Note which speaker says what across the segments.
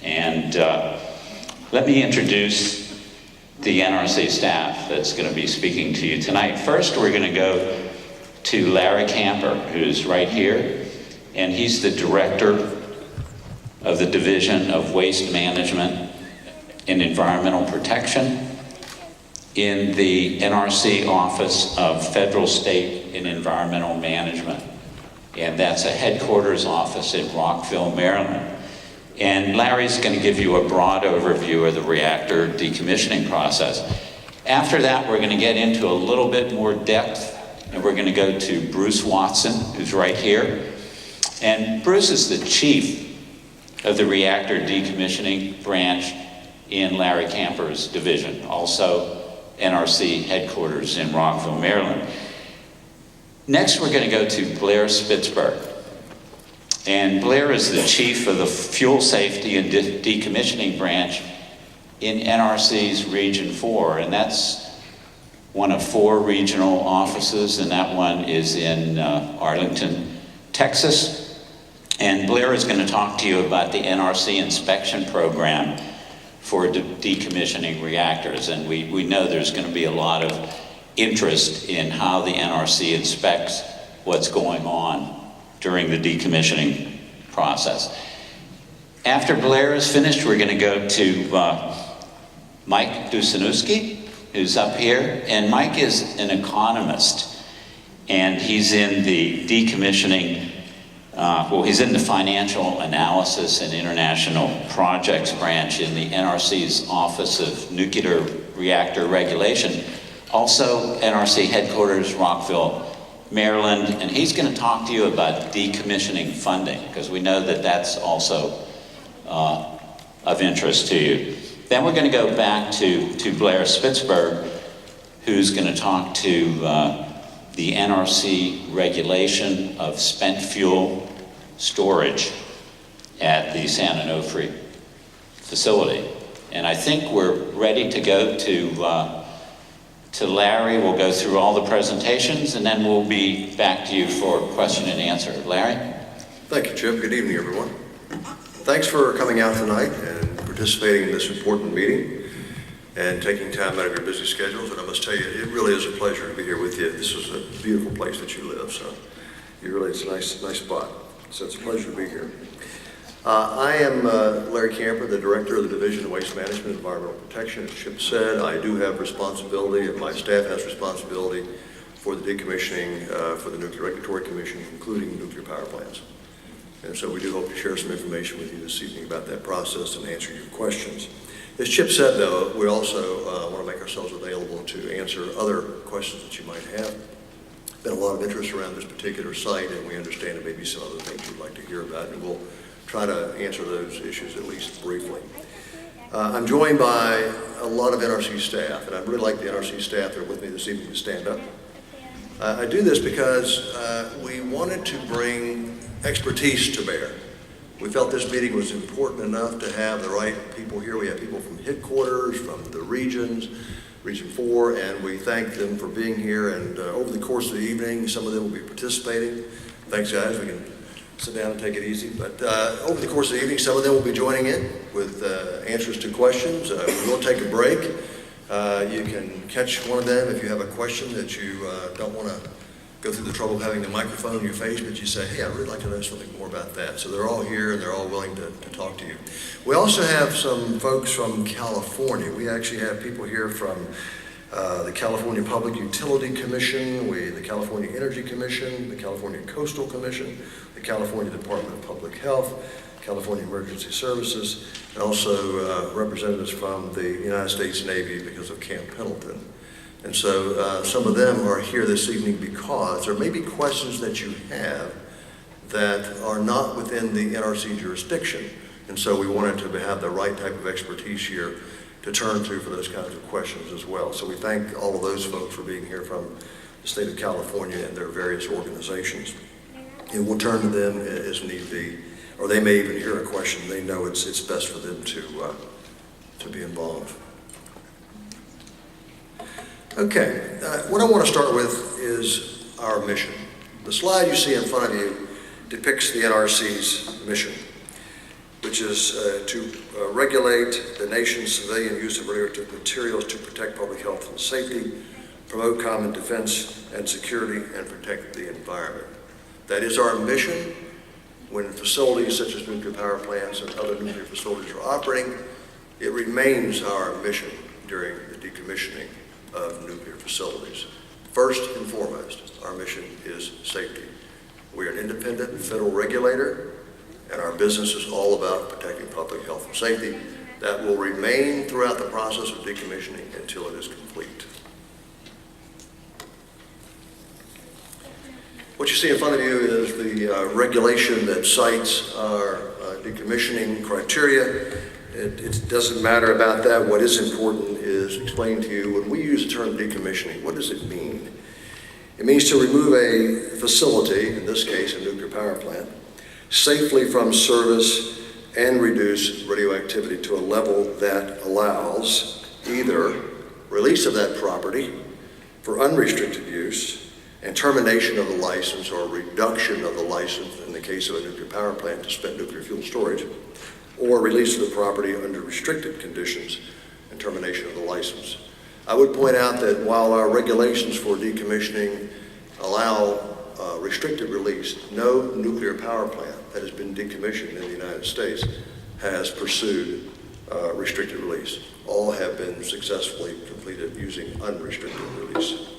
Speaker 1: And let me introduce the NRC staff that's going to be speaking to you tonight. First, we're going to go to Larry Camper, who's right here, and he's the director of the Division of Waste Management and Environmental Protection in the NRC Office of Federal, State, and Environmental Management. And that's a headquarters office in Rockville, Maryland. And Larry's going to give you a broad overview of the reactor decommissioning process. After that, we're going to get into a little bit more depth, and we're going to go to Bruce Watson, who's right here. And Bruce is the chief of the reactor decommissioning branch in Larry Camper's division, also NRC headquarters in Rockville, Maryland. Next, we're going to go to Blair Spitzberg. And Blair is the chief of the Fuel Safety and Decommissioning branch in NRC's Region 4, and that's one of 4 regional offices, and that one is in Arlington, Texas. And Blair is going to talk to you about the NRC inspection program for decommissioning reactors, and we know there's going to be a lot of interest in how the NRC inspects what's going on during the decommissioning process. After Blair is finished, we're going to go to Mike Dusanowski, who's up here, and Mike is an economist, and he's in the decommissioning, he's in the financial analysis and international projects branch in the NRC's Office of Nuclear Reactor Regulation, also NRC headquarters, Rockville, Maryland, and he's going to talk to you about decommissioning funding, because we know that that's also of interest to you. Then we're going to go back to Blair Spitzberg, who's going to talk to the NRC regulation of spent fuel storage at the San Onofre facility. And I think we're ready to go to Larry. We'll go through all the presentations, and then we'll be back to you for question and answer. Larry?
Speaker 2: Thank you, Chip. Good evening, everyone. Thanks for coming out tonight and participating in this important meeting and taking time out of your busy schedules. And I must tell you, it really is a pleasure to be here with you. This is a beautiful place that you live, so it's a nice spot. So it's a pleasure to be here. I am Larry Camper, the Director of the Division of Waste Management and Environmental Protection. As Chip said, I do have responsibility, and my staff has responsibility for the decommissioning for the Nuclear Regulatory Commission, including nuclear power plants. And so we do hope to share some information with you this evening about that process and answer your questions. As Chip said, though, we also want to make ourselves available to answer other questions that you might have. Been a lot of interest around this particular site, and we understand there may be some other things you'd like to hear about, and we'll try to answer those issues at least briefly. I'm joined by a lot of NRC staff, and I'd really like the NRC staff that are with me this evening to stand up. I do this because we wanted to bring expertise to bear. We felt this meeting was important enough to have the right people here. We have people from headquarters, from the regions, Region 4, and we thank them for being here. And over the course of the evening, some of them will be participating. Thanks, guys. We can sit down and take it easy. But over the course of the evening, some of them will be joining in with answers to questions. We will take a break. You can catch one of them if you have a question that you don't want to go through the trouble of having the microphone in your face, but you say, hey, I'd really like to know something more about that. So they're all here and they're all willing to talk to you. We also have some folks from California. We actually have people here from the California Public Utility Commission, the California Energy Commission, the California Coastal Commission, the California Department of Public Health, California Emergency Services, and also representatives from the United States Navy because of Camp Pendleton. And so some of them are here this evening because there may be questions that you have that are not within the NRC jurisdiction. And so we wanted to have the right type of expertise here to turn to for those kinds of questions as well. So we thank all of those folks for being here from the state of California and their various organizations. And we'll turn to them as need be, or they may even hear a question. They know it's best for them to be involved. Okay, what I want to start with is our mission. The slide you see in front of you depicts the NRC's mission. which is to regulate the nation's civilian use of radioactive materials to protect public health and safety, promote common defense and security, and protect the environment. That is our mission when facilities such as nuclear power plants and other nuclear facilities are operating. It remains our mission during the decommissioning of nuclear facilities. First and foremost, our mission is safety. We are an independent federal regulator, and our business is all about protecting public health and safety. That will remain throughout the process of decommissioning until it is complete. What you see in front of you is the regulation that cites our decommissioning criteria. It doesn't matter about that. What is important is explain to you, when we use the term decommissioning, what does it mean? It means to remove a facility, in this case a nuclear power plant, safely from service and reduce radioactivity to a level that allows either release of that property for unrestricted use and termination of the license or reduction of the license in the case of a nuclear power plant to spent nuclear fuel storage, or release of the property under restricted conditions and termination of the license. I would point out that while our regulations for decommissioning allow restricted release, no nuclear power plant that has been decommissioned in the United States has pursued restricted release. All have been successfully completed using unrestricted release.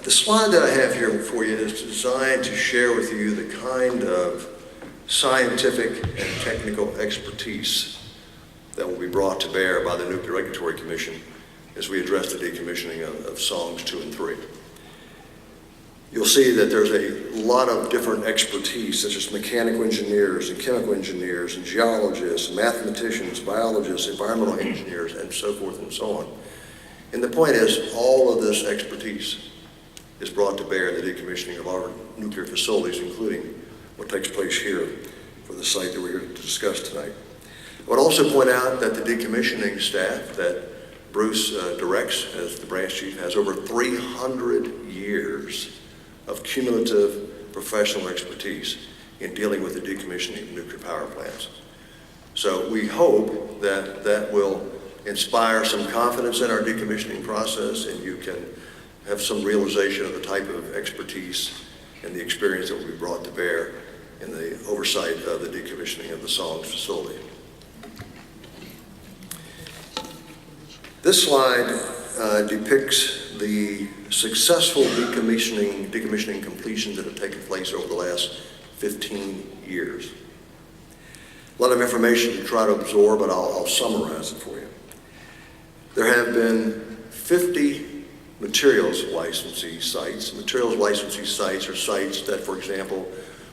Speaker 2: The slide that I have here for you is designed to share with you the kind of scientific and technical expertise that will be brought to bear by the Nuclear Regulatory Commission as we address the decommissioning of songs 2 and 3. You'll see that there's a lot of different expertise, such as mechanical engineers and chemical engineers and geologists, and mathematicians, biologists, environmental engineers, and so forth and so on. And the point is, all of this expertise is brought to bear in the decommissioning of our nuclear facilities, including what takes place here for the site that we're here to discuss tonight. I would also point out that the decommissioning staff that Bruce directs as the branch chief has over 300 years of cumulative professional expertise in dealing with the decommissioning of nuclear power plants. So we hope that that will inspire some confidence in our decommissioning process, and you can have some realization of the type of expertise and the experience that will be brought to bear in the oversight of the decommissioning of the Songs facility. This slide depicts the successful decommissioning completions that have taken place over the last 15 years. A lot of information to try to absorb, but I'll summarize it for you. There have been 50 materials licensee sites. Materials licensee sites are sites that, for example,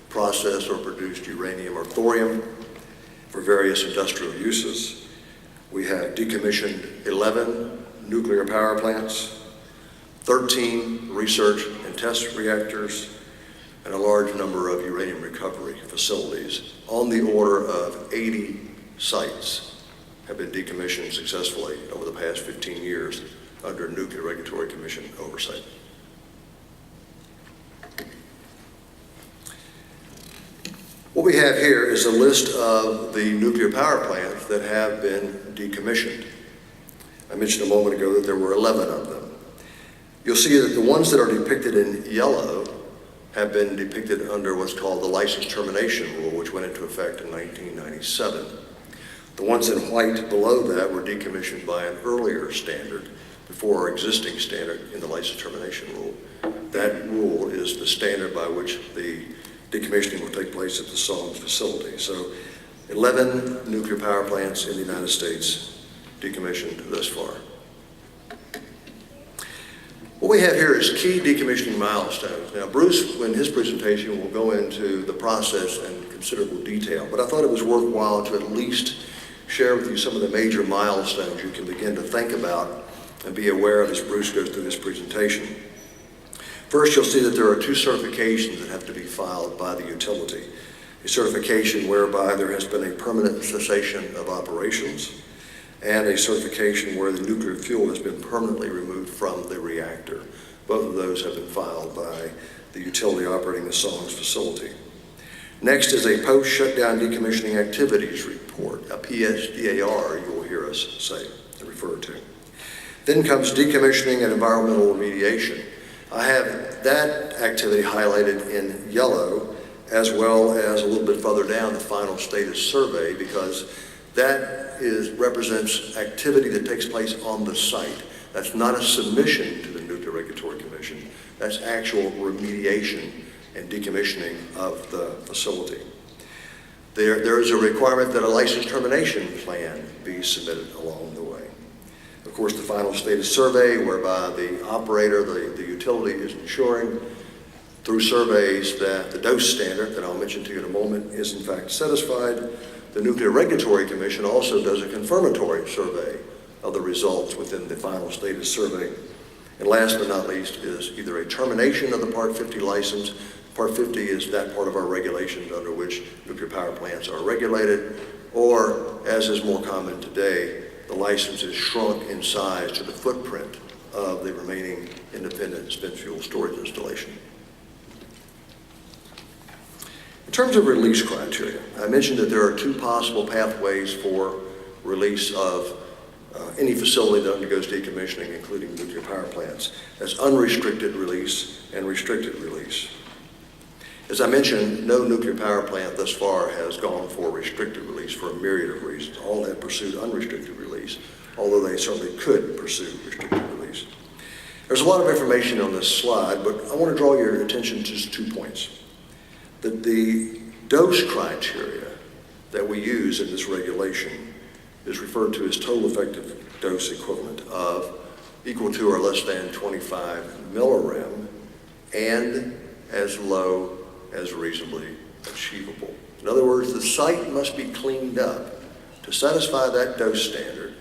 Speaker 2: process or produced uranium or thorium for various industrial uses. We have decommissioned 11 nuclear power plants, 13 research and test reactors, and a large number of uranium recovery facilities. On the order of 80 sites have been decommissioned successfully over the past 15 years under Nuclear Regulatory Commission oversight. What we have here is a list of the nuclear power plants that have been decommissioned. I mentioned a moment ago that there were 11 of them. You'll see that the ones that are depicted in yellow have been depicted under what's called the license termination rule, which went into effect in 1997. The ones in white below that were decommissioned by an earlier standard before our existing standard in the license termination rule. That rule is the standard by which the decommissioning will take place at the Songs facility. So 11 nuclear power plants in the United States decommissioned thus far. What we have here is key decommissioning milestones. Now, Bruce, in his presentation, will go into the process in considerable detail, but I thought it was worthwhile to at least share with you some of the major milestones you can begin to think about and be aware of as Bruce goes through this presentation. First, you'll see that there are 2 certifications that have to be filed by the utility. A certification whereby there has been a permanent cessation of operations, and a certification where the nuclear fuel has been permanently removed from the reactor. Both of those have been filed by the utility operating the Solon's facility. Next is a post-shutdown decommissioning activities report, a PSDAR, you will hear us say and refer to. Then comes decommissioning and environmental remediation. I have that activity highlighted in yellow, as well as a little bit further down the final status survey, because that represents activity that takes place on the site. That's not a submission to the Nuclear Regulatory Commission. That's actual remediation and decommissioning of the facility. There is a requirement that a license termination plan be submitted along the way. Of course, the final status survey, whereby the operator, the utility, is ensuring through surveys that the dose standard that I'll mention to you in a moment is in fact satisfied. The Nuclear Regulatory Commission also does a confirmatory survey of the results within the final status survey. And last but not least is either a termination of the Part 50 license. Part 50 is that part of our regulations under which nuclear power plants are regulated, or, as is more common today, the license is shrunk in size to the footprint of the remaining independent spent fuel storage installation. In terms of release criteria, I mentioned that there are two possible pathways for release of any facility that undergoes decommissioning, including nuclear power plants. That's unrestricted release and restricted release. As I mentioned, no nuclear power plant thus far has gone for restricted release for a myriad of reasons. All have pursued unrestricted release, although they certainly could pursue restricted release. There's a lot of information on this slide, but I want to draw your attention to just 2 points. That the dose criteria that we use in this regulation is referred to as total effective dose equivalent of equal to or less than 25 millirem and as low as reasonably achievable. In other words, the site must be cleaned up to satisfy that dose standard,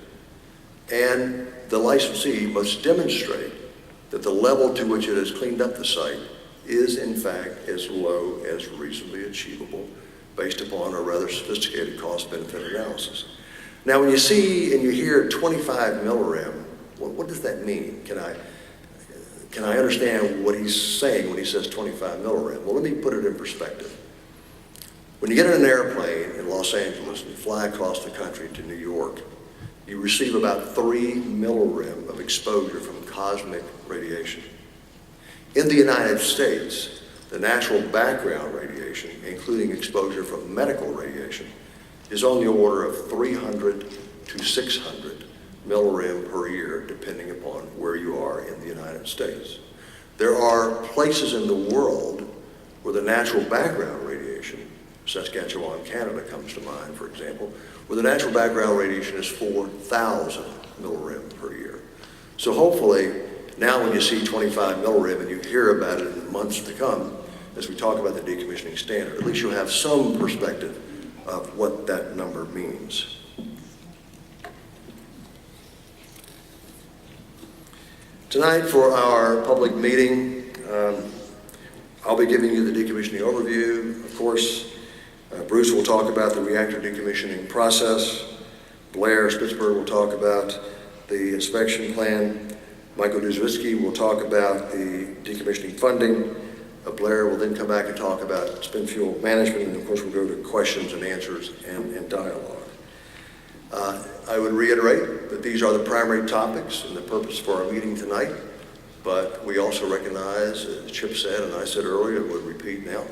Speaker 2: and the licensee must demonstrate that the level to which it has cleaned up the site is in fact as low as reasonably achievable based upon a rather sophisticated cost-benefit analysis. Now, when you see and you hear 25 millirem, what does that mean? Can I understand what he's saying when he says 25 millirem? Well, let me put it in perspective. When you get in an airplane in Los Angeles and you fly across the country to New York, you receive about 3 millirem of exposure from cosmic radiation. In the United States, the natural background radiation, including exposure from medical radiation, is on the order of 300 to 600 millirem per year, depending upon where you are in the United States. There are places in the world where the natural background radiation, Saskatchewan, Canada comes to mind, for example, where the natural background radiation is 4,000 millirem per year. So hopefully, now when you see 25 millirem and you hear about it in the months to come, as we talk about the decommissioning standard, at least you'll have some perspective of what that number means. Tonight for our public meeting, I'll be giving you the decommissioning overview. Of course, Bruce will talk about the reactor decommissioning process. Blair Spitzberg will talk about the inspection plan. Michael Duzwitsky will talk about the decommissioning funding. Blair will then come back and talk about spent fuel management, and of course we'll go to questions and answers and dialogue. I would reiterate that these are the primary topics and the purpose for our meeting tonight, but we also recognize, as Chip said and I said earlier, and would repeat now,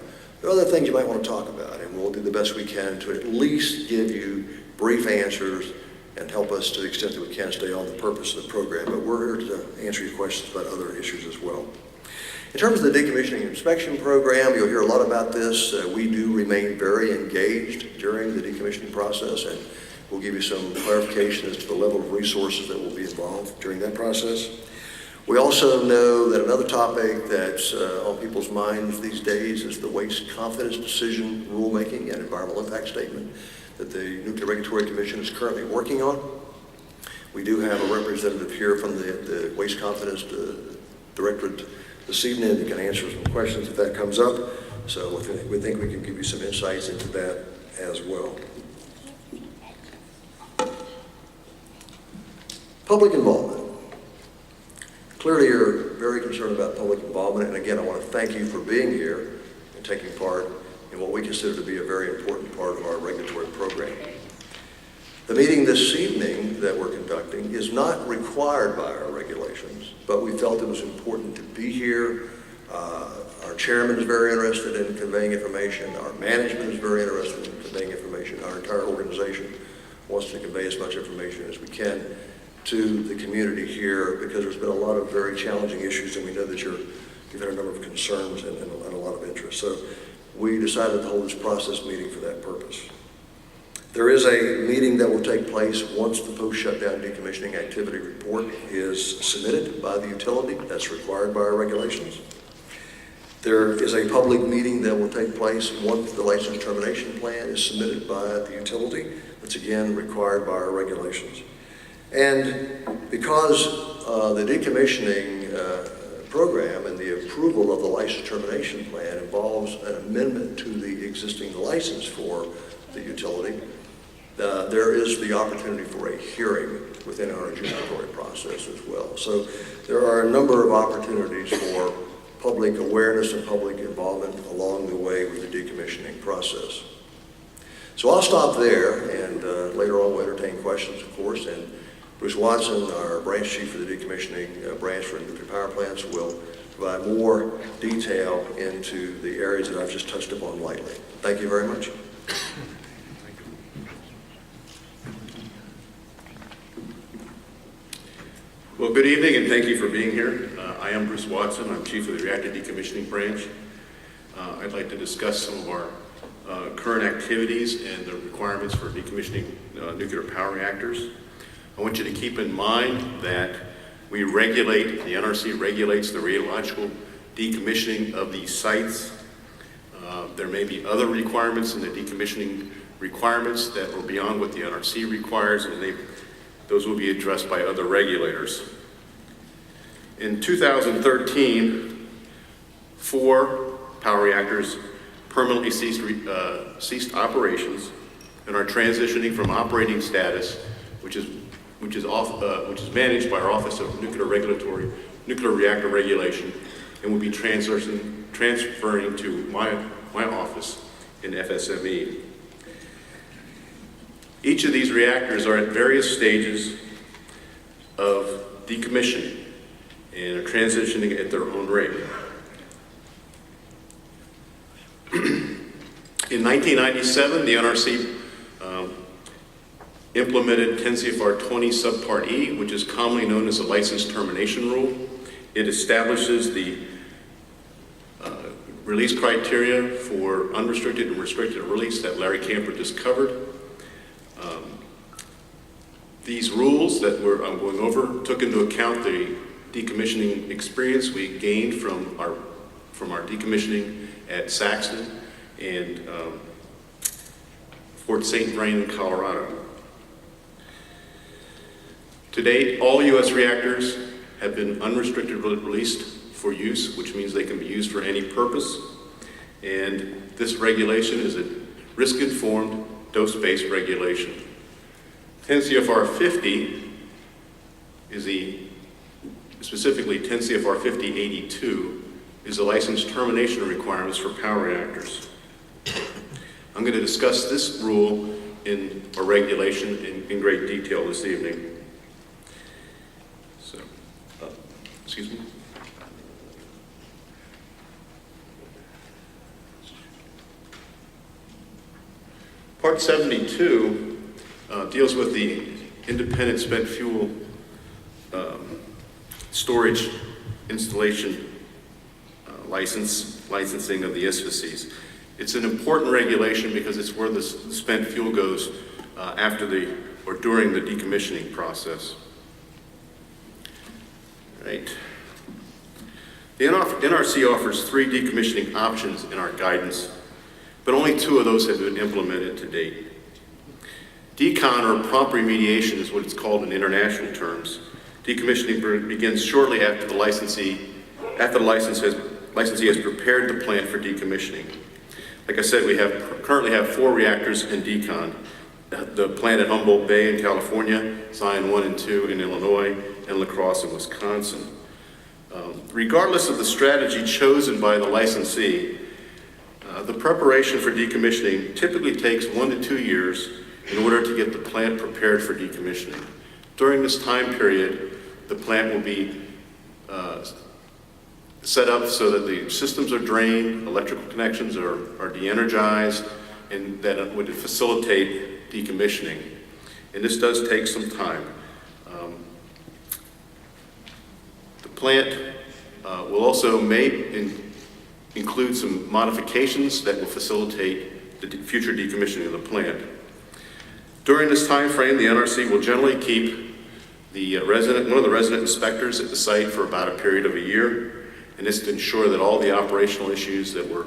Speaker 2: there are other things you might want to talk about, and we'll do the best we can to at least give you brief answers and help us to the extent that we can stay on the purpose of the program. But we're here to answer your questions about other issues as well. In terms of the decommissioning inspection program, you'll hear a lot about this. We do remain very engaged during the decommissioning process, and we'll give you some clarification as to the level of resources that will be involved during that process. We also know that another topic that's on people's minds these days is the waste confidence decision rulemaking and environmental impact statement that the Nuclear Regulatory Commission is currently working on. We do have a representative here from the Waste Confidence Directorate this evening that can answer some questions if that comes up. So we think we can give you some insights into that as well. Public involvement. Clearly, you're very concerned about public involvement, and again, I want to thank you for being here and taking part in what we consider to be a very important part of our regulatory program. The meeting this evening that we're conducting is not required by our regulations, but we felt it was important to be here. Our chairman is very interested in conveying information. Our management is very interested in conveying information. Our entire organization wants to convey as much information as we can to the community here, because there's been a lot of very challenging issues, and we know that you've had a number of concerns and a lot of interest. So we decided to hold this process meeting for that purpose. There is a meeting that will take place once the post-shutdown decommissioning activity report is submitted by the utility. That's required by our regulations. There is a public meeting that will take place once the license termination plan is submitted by the utility. That's again required by our regulations. And because the decommissioning program and the approval of the license termination plan involves an amendment to the existing license for the utility, there is the opportunity for a hearing within our adjudicatory process as well. So there are a number of opportunities for public awareness and public involvement along the way with the decommissioning process. So I'll stop there, and later on we'll entertain questions, of course, and Bruce Watson, our branch chief for the decommissioning branch for nuclear power plants, will provide more detail into the areas that I've just touched upon lightly. Thank you very much.
Speaker 3: Well, good evening, and thank you for being here. I am Bruce Watson. I'm chief of the Reactor Decommissioning Branch. I'd like to discuss some of our current activities and the requirements for decommissioning nuclear power reactors. I want you to keep in mind that we regulate, the NRC regulates the radiological decommissioning of these sites. There may be other requirements in the decommissioning requirements that are beyond what the NRC requires, and those will be addressed by other regulators. In 2013, 4 power reactors permanently ceased operations and are transitioning from operating status, which is managed by our Office of Nuclear Reactor Regulation, and will be transferring to my office in FSME. Each of these reactors are at various stages of decommissioning and are transitioning at their own rate. In 1997, the NRC implemented 10 CFR 20 subpart E, which is commonly known as the license termination rule. It establishes the release criteria for unrestricted and restricted release that Larry Camper just covered. These rules that I'm going over took into account the decommissioning experience we gained from our decommissioning at Saxton and Fort St. Vrain in Colorado. To date, all U.S. reactors have been unrestricted released for use, which means they can be used for any purpose. And this regulation is a risk-informed, dose-based regulation. 10 CFR 50 is specifically 10 CFR 5082 is the license termination requirements for power reactors. I'm going to discuss this rule or regulation in great detail this evening. So, excuse me. Part 72 deals with the independent spent fuel storage installation licensing of the ISFSIs. It's an important regulation because it's where the spent fuel goes during the decommissioning process. Right. The NRC offers 3 decommissioning options in our guidance, but only 2 of those have been implemented to date. Decom, or prompt remediation, is what it's called in international terms. Decommissioning begins shortly after the licensee has prepared the plant for decommissioning. Like I said, we currently have 4 reactors in Decom. The plant at Humboldt Bay in California, Zion 1 and 2 in Illinois, and La Crosse in Wisconsin. Regardless of the strategy chosen by the licensee, the preparation for decommissioning typically takes 1 to 2 years in order to get the plant prepared for decommissioning. During this time period, the plant will be set up so that the systems are drained, electrical connections are de-energized, and that it would facilitate decommissioning. And this does take some time. The plant will also include some modifications that will facilitate the future decommissioning of the plant. During this time frame, the NRC will generally keep one of the resident inspectors at the site for about a period of a year, and this to ensure that all the operational issues that were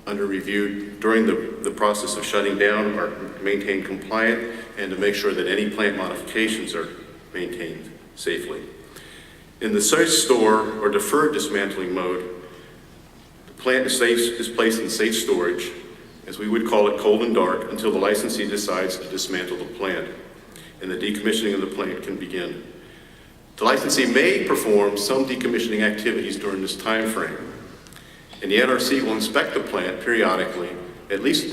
Speaker 3: under review during the process of shutting down are maintained compliant, and to make sure that any plant modifications are maintained safely. In the safe store or deferred dismantling mode, the plant is placed in safe storage, as we would call it, cold and dark, until the licensee decides to dismantle the plant, and the decommissioning of the plant can begin. The licensee may perform some decommissioning activities during this time frame, and the NRC will inspect the plant periodically, at least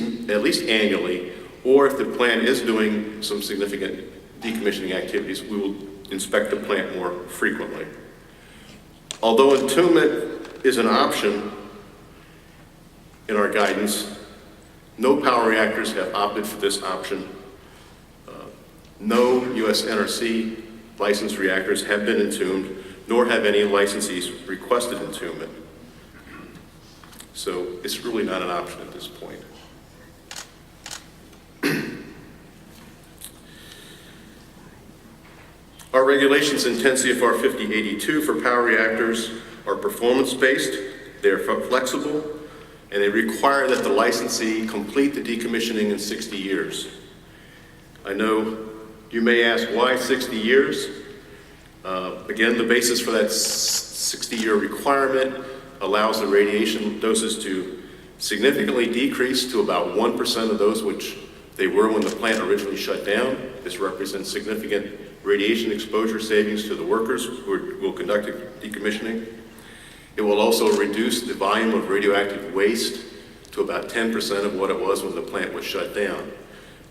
Speaker 3: annually, or if the plant is doing some significant decommissioning activities, we will inspect the plant more frequently. Although entombment is an option in our guidance, no power reactors have opted for this option. No U.S. NRC licensed reactors have been entombed, nor have any licensees requested entombment. So it's really not an option at this point. Our regulations in 10 CFR 5082 for power reactors are performance-based, they're flexible, and they require that the licensee complete the decommissioning in 60 years. I know you may ask, why 60 years? Again, the basis for that 60-year requirement allows the radiation doses to significantly decrease to about 1% of those which they were when the plant originally shut down. This represents significant radiation exposure savings to the workers who will conduct decommissioning. It will also reduce the volume of radioactive waste to about 10% of what it was when the plant was shut down.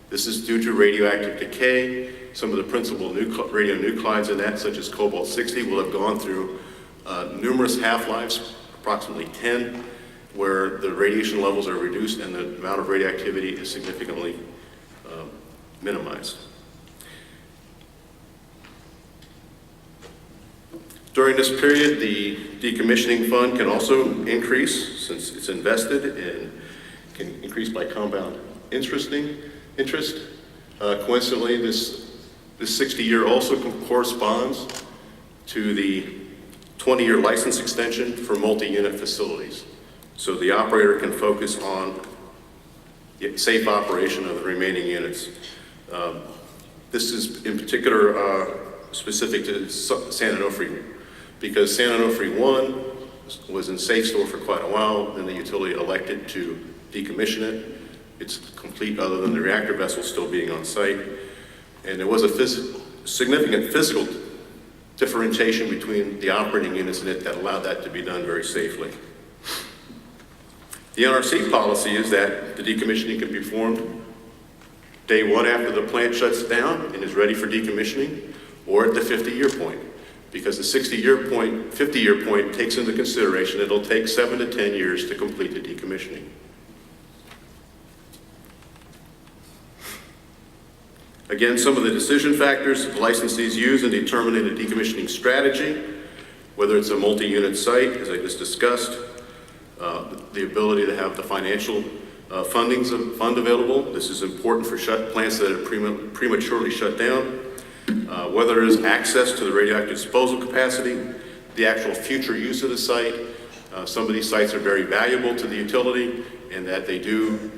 Speaker 3: This is due to radioactive decay. Some of the principal radionuclides in that, such as cobalt-60, will have gone through numerous half-lives, approximately 10, where the radiation levels are reduced and the amount of radioactivity is significantly minimized. During this period, the decommissioning fund can also increase, since it's invested, and can increase by compound interest. Coincidentally, this 60-year also corresponds to the 20-year license extension for multi-unit facilities. So the operator can focus on the safe operation of the remaining units. This is in particular specific to San Onofre, because San Onofre 1 was in safe store for quite a while, then the utility elected to decommission it. It's complete other than the reactor vessel still being on site. And there was a significant physical differentiation between the operating units in it that allowed that to be done very safely. The NRC policy is that the decommissioning can be performed day one after the plant shuts down and is ready for decommissioning, or at the 50-year point. Because the 60-year point, 50-year point takes into consideration it'll take 7 to 10 years to complete the decommissioning. Again, some of the decision factors that the licensees use in determining the decommissioning strategy, whether it's a multi-unit site, as I just discussed, the ability to have the financial fund available. This is important for plants that are prematurely shut down. Whether there is access to the radioactive disposal capacity, the actual future use of the site. Some of these sites are very valuable to the utility in that they do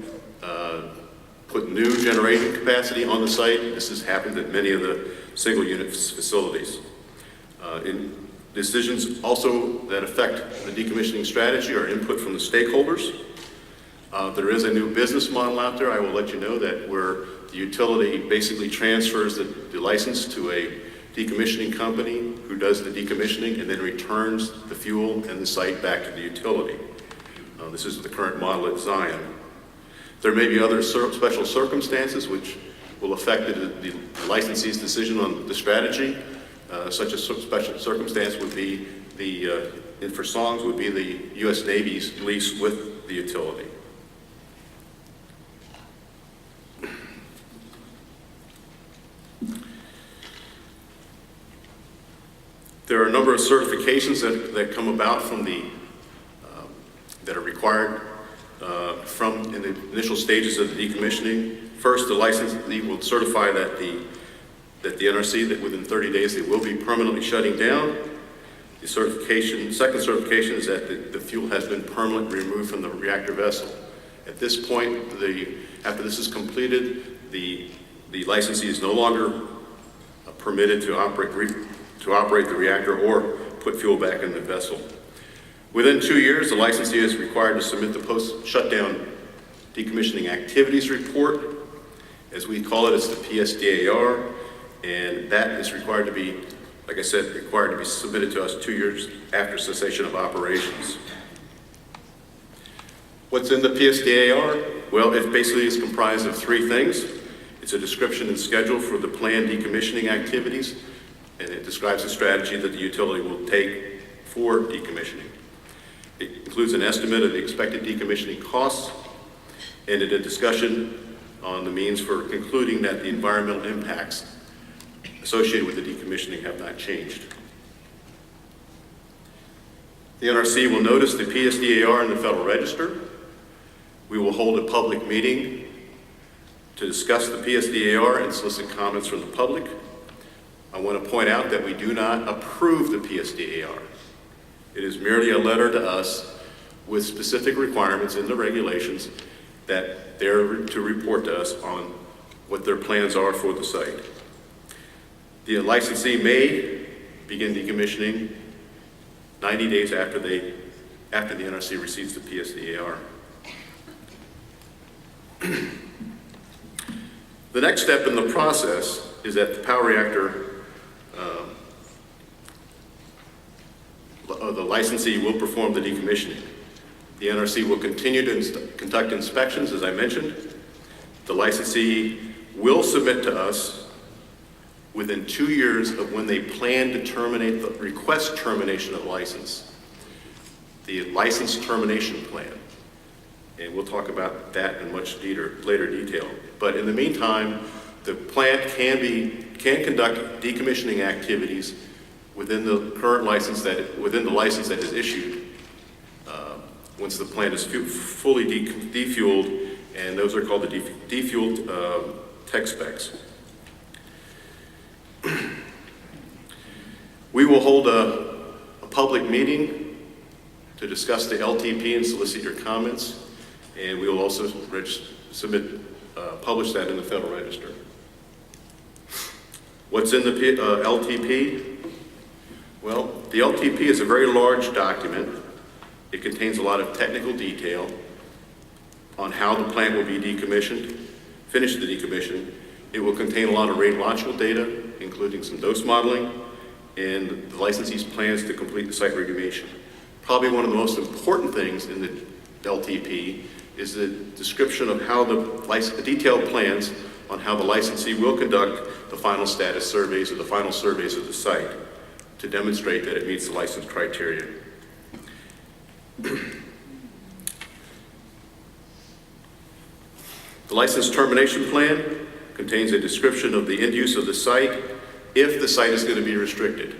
Speaker 3: put new generating capacity on the site. This has happened at many of the single unit facilities. In decisions also that affect the decommissioning strategy are input from the stakeholders. There is a new business model out there, I will let you know, that where the utility basically transfers the license to a decommissioning company who does the decommissioning and then returns the fuel and the site back to the utility. This is the current model at Zion. There may be other special circumstances which will affect the licensee's decision on the strategy. Such a special circumstance would be and for songs would be the U.S. Navy's lease with the utility. There are a number of certifications that come about from that are required in the initial stages of the decommissioning. First, the licensee will certify that the NRC, that within 30 days they will be permanently shutting down. The second certification is that the fuel has been permanently removed from the reactor vessel. At this point, after this is completed, the licensee is no longer permitted to operate the reactor or put fuel back in the vessel. Within 2 years, the licensee is required to submit the post-shutdown decommissioning activities report. As we call it, it's the PSDAR, and that is required to be, like I said, required to be submitted to us 2 years after cessation of operations. What's in the PSDAR? Well, it basically is comprised of 3 things. It's a description and schedule for the planned decommissioning activities, and it describes the strategy that the utility will take for decommissioning. It includes an estimate of the expected decommissioning costs and a discussion on the means for concluding that the environmental impacts associated with the decommissioning have not changed. The NRC will notice the PSDAR in the Federal Register. We will hold a public meeting to discuss the PSDAR and solicit comments from the public. I want to point out that we do not approve the PSDAR. It is merely a letter to us with specific requirements in the regulations that they're to report to us on what their plans are for the site. The licensee may begin decommissioning 90 days after the NRC receives the PSDAR. The next step in the process is that the power reactor, the licensee will perform the decommissioning. The NRC will continue to conduct inspections, as I mentioned. The licensee will submit to us within 2 years of when they plan to terminate the request termination of license, the license termination plan. And we'll talk about that in much later detail. But in the meantime, the plant can conduct decommissioning activities within the current license within the license that is issued once the plant is fully defueled, and those are called the defueled tech specs. We will hold a public meeting to discuss the LTP and solicit your comments, and we will also publish that in the Federal Register. What's in the LTP? Well, the LTP is a very large document. It contains a lot of technical detail on how the plant will be decommissioned, finish the decommissioning. It will contain a lot of radiological data, including some dose modeling, and the licensee's plans to complete the site remediation. Probably one of the most important things in the LTP is the description of how the detailed plans on how the licensee will conduct the final status surveys or the final surveys of the site to demonstrate that it meets the license criteria. The license termination plan contains a description of the end use of the site if the site is going to be restricted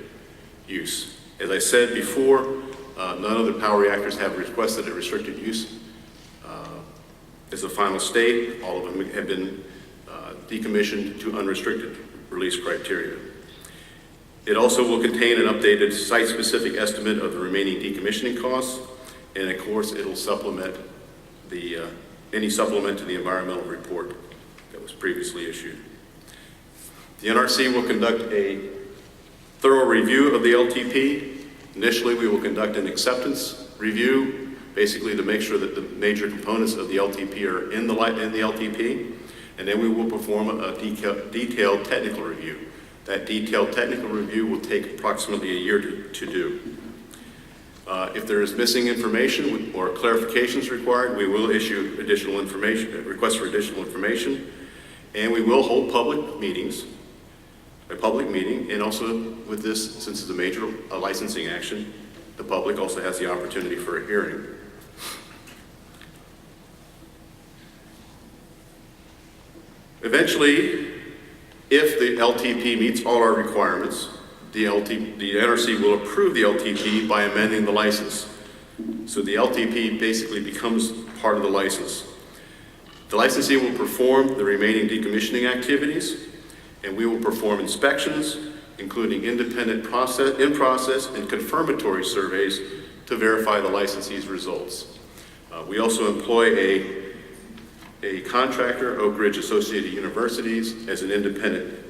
Speaker 3: use. As I said before, none of the power reactors have requested a restricted use as a final state. All of them have been decommissioned to unrestricted release criteria. It also will contain an updated site-specific estimate of the remaining decommissioning costs, and of course, it'll supplement any supplement to the environmental report that was previously issued. The NRC will conduct a thorough review of the LTP. Initially, we will conduct an acceptance review, basically to make sure that the major components of the LTP are in the LTP, and then we will perform a detailed technical review That detailed technical review will take approximately a year to do. If there is missing information or clarifications required, we will issue additional information, requests for additional information, and we will hold public meetings, a public meeting, and also with this, since it's a major licensing action, the public also has the opportunity for a hearing. Eventually, if the LTP meets all our requirements, the NRC will approve the LTP by amending the license. So the LTP basically becomes part of the license. The licensee will perform the remaining decommissioning activities, and we will perform inspections, including independent in-process and confirmatory surveys to verify the licensee's results. We also employ a contractor, Oak Ridge Associated Universities, as an independent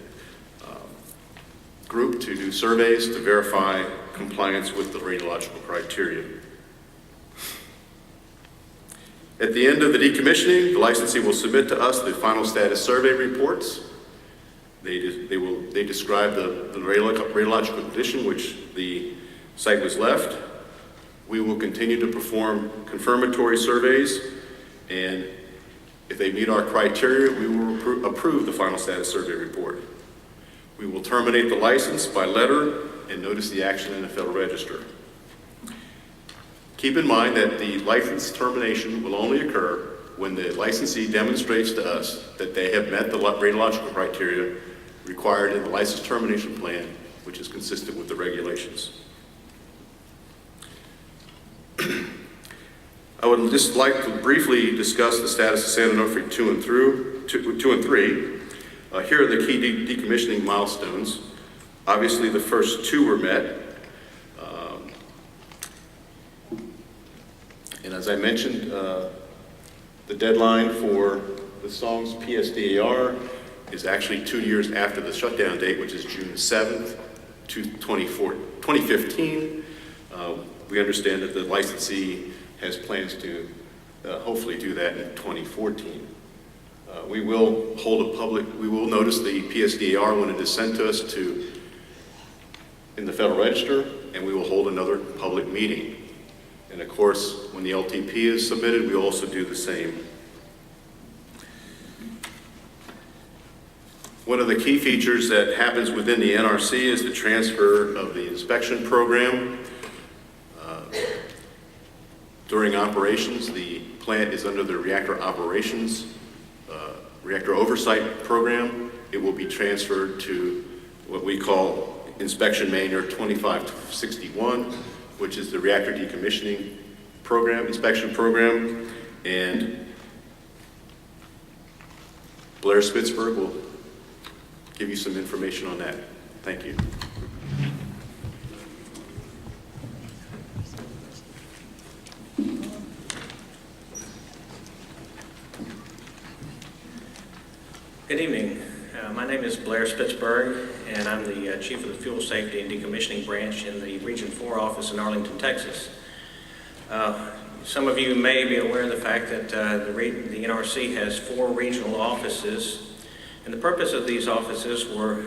Speaker 3: group to do surveys to verify compliance with the radiological criteria. At the end of the decommissioning, the licensee will submit to us the final status survey reports. They describe the radiological condition which the site was left. We will continue to perform confirmatory surveys, and if they meet our criteria, we will approve the final status survey report. We will terminate the license by letter and notice the action in the Federal Register. Keep in mind that the license termination will only occur when the licensee demonstrates to us that they have met the radiological criteria required in the license termination plan, which is consistent with the regulations. I would just like to briefly discuss the status of San Onofre 2 and 3. Here are the key decommissioning milestones. Obviously, the first two were met. And as I mentioned, the deadline for the SONG's PSDAR is actually 2 years after the shutdown date, which is June 7th, 2015. We understand that the licensee has plans to hopefully do that in 2014. We will notice the PSDAR when it is sent to us in the Federal Register, and we will hold another public meeting. And of course, when the LTP is submitted, we also do the same. One of the key features that happens within the NRC is the transfer of the inspection program. During operations, the plant is under the Reactor Operations, Reactor Oversight Program. It will be transferred to what we call Inspection Manual 2561, which is the Reactor Decommissioning Program, Inspection Program, and Blair Spitzberg will give you some information on that. Thank you.
Speaker 4: Good evening. My name is Blair Spitzberg, and I'm the Chief of the Fuel Safety and Decommissioning Branch in the Region 4 office in Arlington, Texas. Some of you may be aware of the fact that the NRC has 4 regional offices, and the purpose of these offices were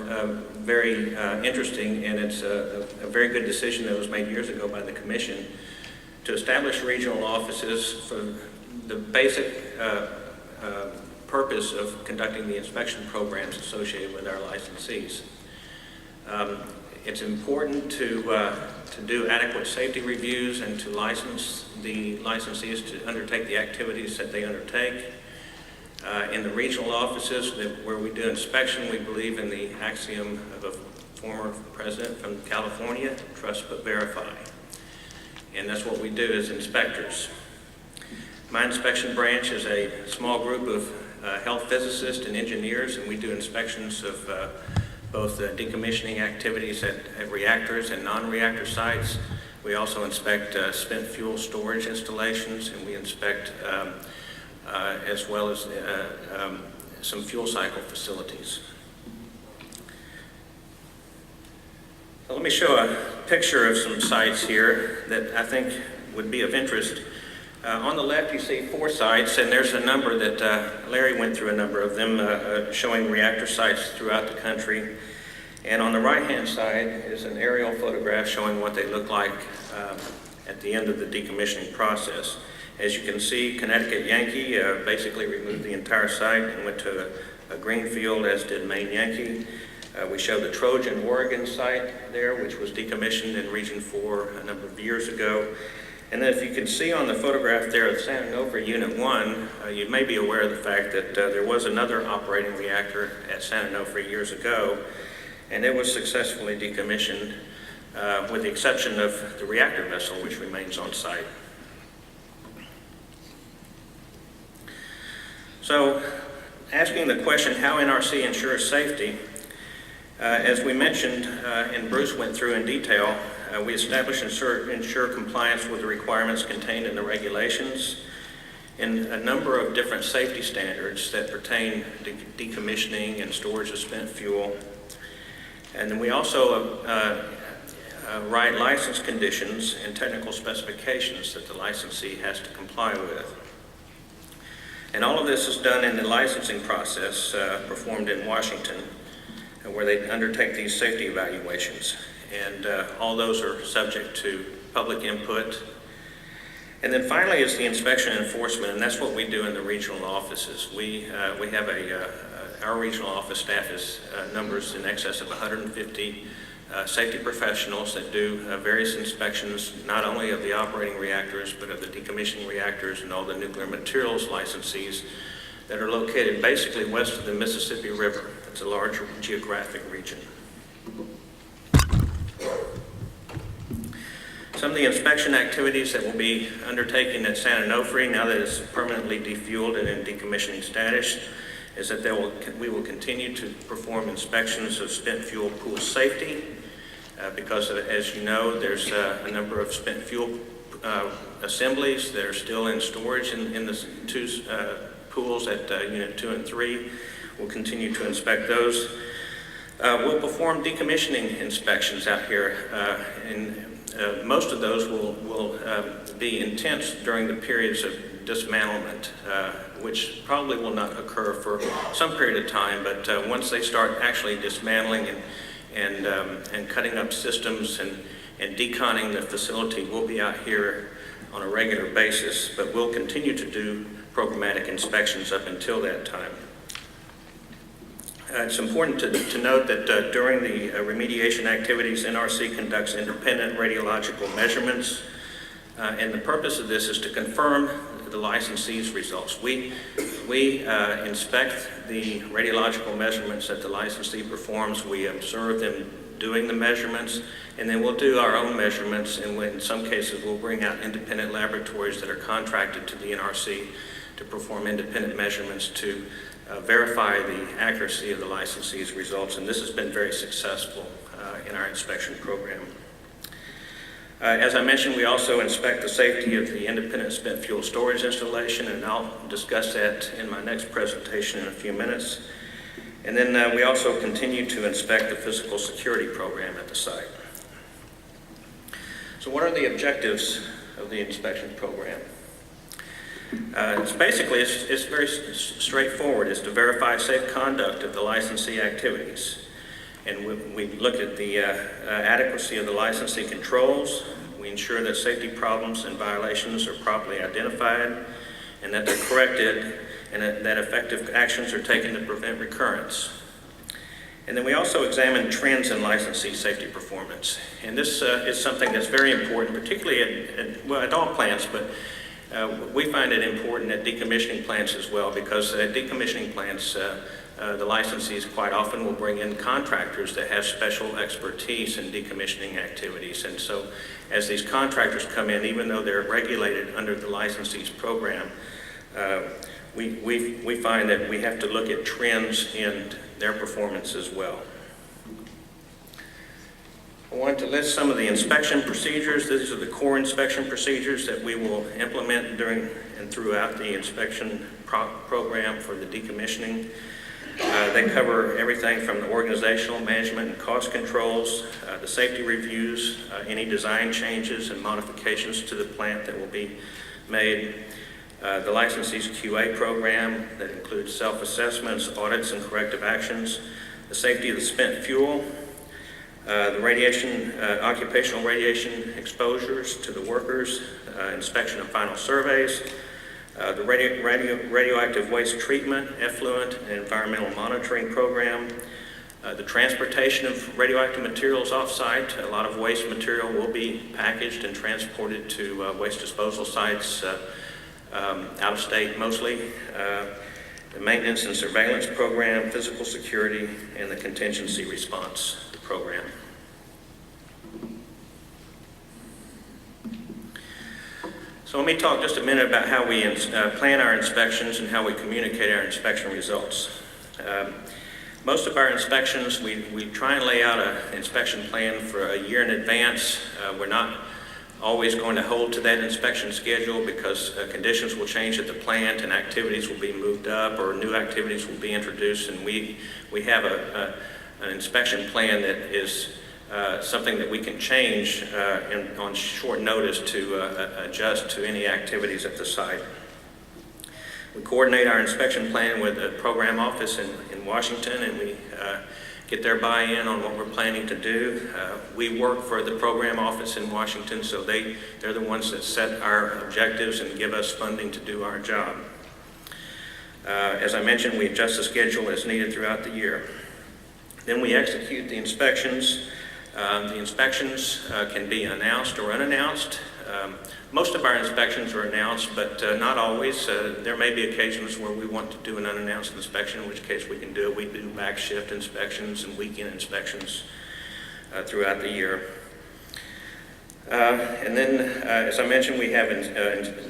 Speaker 4: very interesting, and it's a very good decision that was made years ago by the Commission to establish regional offices for the basic purpose of conducting the inspection programs associated with our licensees. It's important to do adequate safety reviews and to license the licensees to undertake the activities that they undertake. In the regional offices where we do inspection, we believe in the axiom of a former president from California, trust but verify. And that's what we do as inspectors. My inspection branch is a small group of health physicists and engineers, and we do inspections of both decommissioning activities at reactors and non-reactor sites. We also inspect spent fuel storage installations, and we inspect as well as some fuel cycle facilities. So let me show a picture of some sites here that I think would be of interest. On the left, you see 4 sites, and there's a number that Larry went through a number of them, showing reactor sites throughout the country. And on the right-hand side is an aerial photograph showing what they look like at the end of the decommissioning process. As you can see, Connecticut Yankee basically removed the entire site and went to a green field, as did Maine Yankee. We show the Trojan, Oregon site there, which was decommissioned in Region 4 a number of years ago. And then if you can see on the photograph there of San Onofre Unit 1, you may be aware of the fact that there was another operating reactor at San Onofre years ago, and it was successfully decommissioned with the exception of the reactor vessel, which remains on site. So, asking the question how NRC ensures safety, as we mentioned and Bruce went through in detail, we establish and ensure compliance with the requirements contained in the regulations in a number of different safety standards that pertain to decommissioning and storage of spent fuel. And then we also write license conditions and technical specifications that the licensee has to comply with. And all of this is done in the licensing process performed in Washington, where they undertake these safety evaluations. And all those are subject to public input. And then finally is the inspection and enforcement, and that's what we do in the regional offices. We have our regional office staff is numbers in excess of 150 safety professionals that do various inspections, not only of the operating reactors, but of the decommissioning reactors and all the nuclear materials licensees that are located basically west of the Mississippi River. It's a larger geographic region. Some of the inspection activities that will be undertaken at San Onofre, now that it's permanently defueled and in decommissioning status, is that we will continue to perform inspections of spent fuel pool safety, because as you know, there's a number of spent fuel assemblies that are still in storage in the two pools at Unit 2 and 3. We'll continue to inspect those. We'll perform decommissioning inspections out here, and most of those will be intense during the periods of dismantlement, which probably will not occur for some period of time, but once they start actually dismantling and cutting up systems and deconning the facility, we'll be out here on a regular basis, but we'll continue to do programmatic inspections up until that time. It's important to note that during the remediation activities, NRC conducts independent radiological measurements, and the purpose of this is to confirm the licensee's results. We inspect the radiological measurements that the licensee performs. We observe them doing the measurements, and then we'll do our own measurements, and in some cases we'll bring out independent laboratories that are contracted to the NRC to perform independent measurements to verify the accuracy of the licensee's results, and this has been very successful in our inspection program. As I mentioned, we also inspect the safety of the independent spent fuel storage installation, and I'll discuss that in my next presentation in a few minutes. And then we also continue to inspect the physical security program at the site. So what are the objectives of the inspection program? It's very straightforward. It's to verify safe conduct of the licensee activities. And we look at the adequacy of the licensee controls. We ensure that safety problems and violations are properly identified and that they're corrected and that effective actions are taken to prevent recurrence. And then we also examine trends in licensee safety performance. And this is something that's very important, particularly at all plants, but we find it important at decommissioning plants as well, because at decommissioning plants, the licensees quite often will bring in contractors that have special expertise in decommissioning activities. And so as these contractors come in, even though they're regulated under the licensee's program, we find that we have to look at trends in their performance as well. I want to list some of the inspection procedures. These are the core inspection procedures that we will implement during and throughout the inspection program for the decommissioning. They cover everything from the organizational management and cost controls, the safety reviews, any design changes and modifications to the plant that will be made, the licensee's QA program that includes self-assessments, audits, and corrective actions, the safety of the spent fuel, The radiation, occupational radiation exposures to the workers, inspection of final surveys, the radioactive waste treatment, effluent, and environmental monitoring program, the transportation of radioactive materials off-site. A lot of waste material will be packaged and transported to waste disposal sites out of state mostly. The maintenance and surveillance program, physical security, and the contingency response program. So let me talk just a minute about how we plan our inspections and how we communicate our inspection results. Most of our inspections, we try and lay out an inspection plan for a year in advance. We're not always going to hold to that inspection schedule because conditions will change at the plant and activities will be moved up or new activities will be introduced, and we have an inspection plan that is something that we can change on short notice to adjust to any activities at the site. We coordinate our inspection plan with the program office in Washington, and we get their buy-in on what we're planning to do. We work for the program office in Washington, so they're the ones that set our objectives and give us funding to do our job. As I mentioned, we adjust the schedule as needed throughout the year. Then we execute the inspections. The inspections can be announced or unannounced. Most of our inspections are announced, but not always. There may be occasions where we want to do an unannounced inspection, in which case we can do it. We do back shift inspections and weekend inspections throughout the year. And then, as I mentioned, we have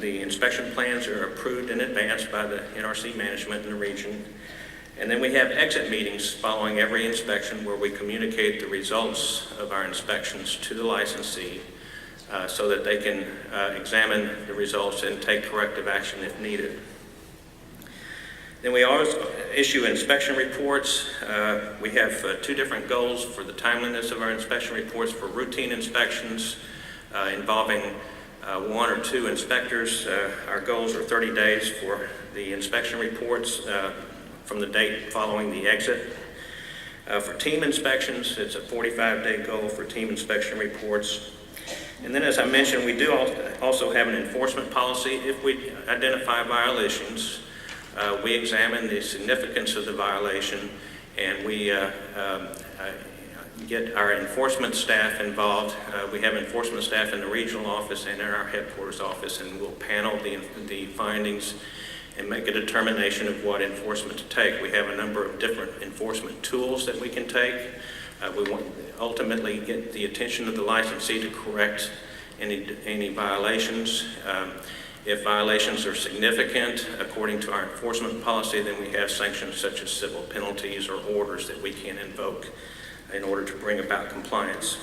Speaker 4: the inspection plans are approved in advance by the NRC management in the region. And then we have exit meetings following every inspection where we communicate the results of our inspections to the licensee so that they can examine the results and take corrective action if needed. Then we always issue inspection reports. We have two different goals for the timeliness of our inspection reports. For routine inspections involving one or two inspectors, our goals are 30 days for the inspection reports from the date following the exit. For team inspections, it's a 45-day goal for team inspection reports. And then, as I mentioned, we do also have an enforcement policy. If we identify violations, we examine the significance of the violation, and we get our enforcement staff involved. We have enforcement staff in the regional office and in our headquarters office, and we'll panel the findings and make a determination of what enforcement to take. We have a number of different enforcement tools that we can take. We want to ultimately get the attention of the licensee to correct any violations. If violations are significant, according to our enforcement policy, then we have sanctions such as civil penalties or orders that we can invoke in order to bring about compliance.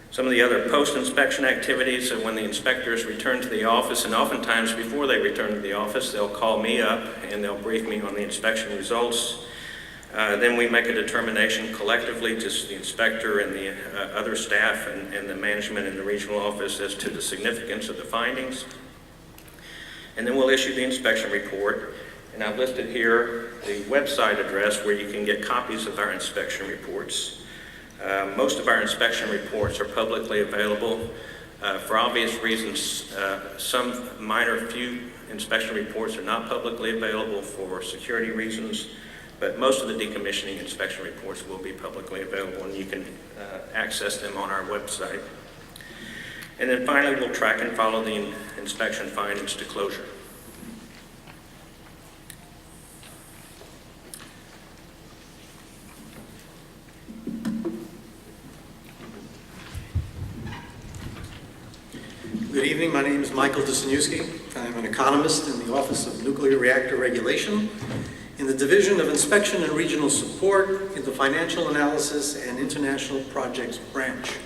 Speaker 4: Some of the other post-inspection activities are when the inspectors return to the office, and oftentimes before they return to the office, they'll call me up and they'll brief me on the inspection results. Then we make a determination collectively, just the inspector and the other staff and the management in the regional office, as to the significance of the findings. And then we'll issue the inspection report. And I've listed here the website address where you can get copies of our inspection reports. Most of our inspection reports are publicly available. For obvious reasons, some minor few inspection reports are not publicly available for security reasons, but most of the decommissioning inspection reports will be publicly available, and you can access them on our website. And then finally, we'll track and follow the inspection findings to closure.
Speaker 5: Good evening, my name is Michael Dysoniewski. I'm an economist in the Office of Nuclear Reactor Regulation in the Division of Inspection and Regional Support in the Financial Analysis and International Projects branch.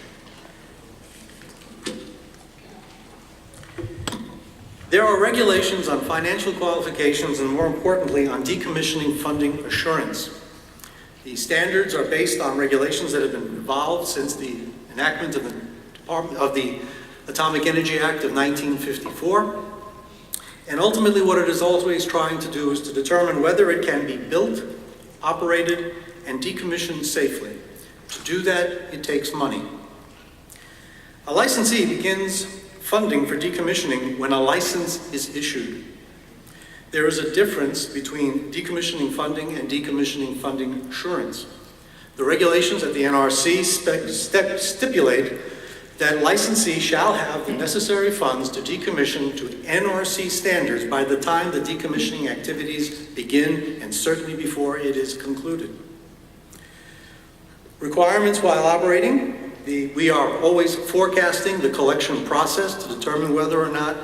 Speaker 5: There are regulations on financial qualifications and, more importantly, on decommissioning funding assurance. These standards are based on regulations that have been evolved since the enactment of the Atomic Energy Act of 1954. And ultimately what it is always trying to do is to determine whether it can be built operated, and decommissioned safely. To do that, it takes money. A licensee begins funding for decommissioning when a license is issued. There is a difference between decommissioning funding and decommissioning funding assurance. The regulations at the NRC stipulate that licensees shall have the necessary funds to decommission to NRC standards by the time the decommissioning activities begin and certainly before it is concluded. Requirements while operating, we are always forecasting the collection process to determine whether or not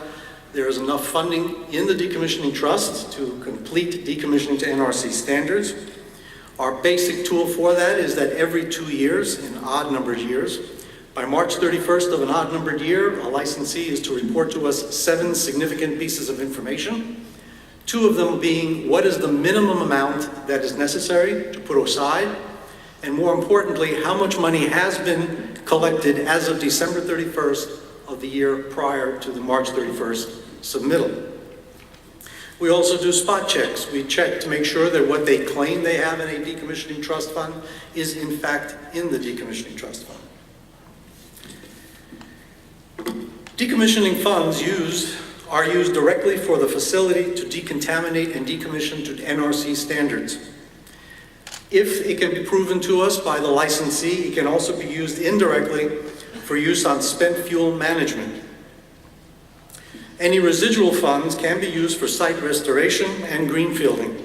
Speaker 5: there is enough funding in the decommissioning trust to complete decommissioning to NRC standards. Our basic tool for that is that every 2 years, in odd numbered years, by March 31st of an odd numbered year, a licensee is to report to us 7 significant pieces of information. 2 of them being what is the minimum amount that is necessary to put aside, and more importantly, how much money has been collected as of December 31st of the year prior to the March 31st submittal. We also do spot checks. We check to make sure that what they claim they have in a decommissioning trust fund is in fact in the decommissioning trust fund. Decommissioning funds are used directly for the facility to decontaminate and decommission to NRC standards. If it can be proven to us by the licensee, it can also be used indirectly for use on spent fuel management. Any residual funds can be used for site restoration and greenfielding.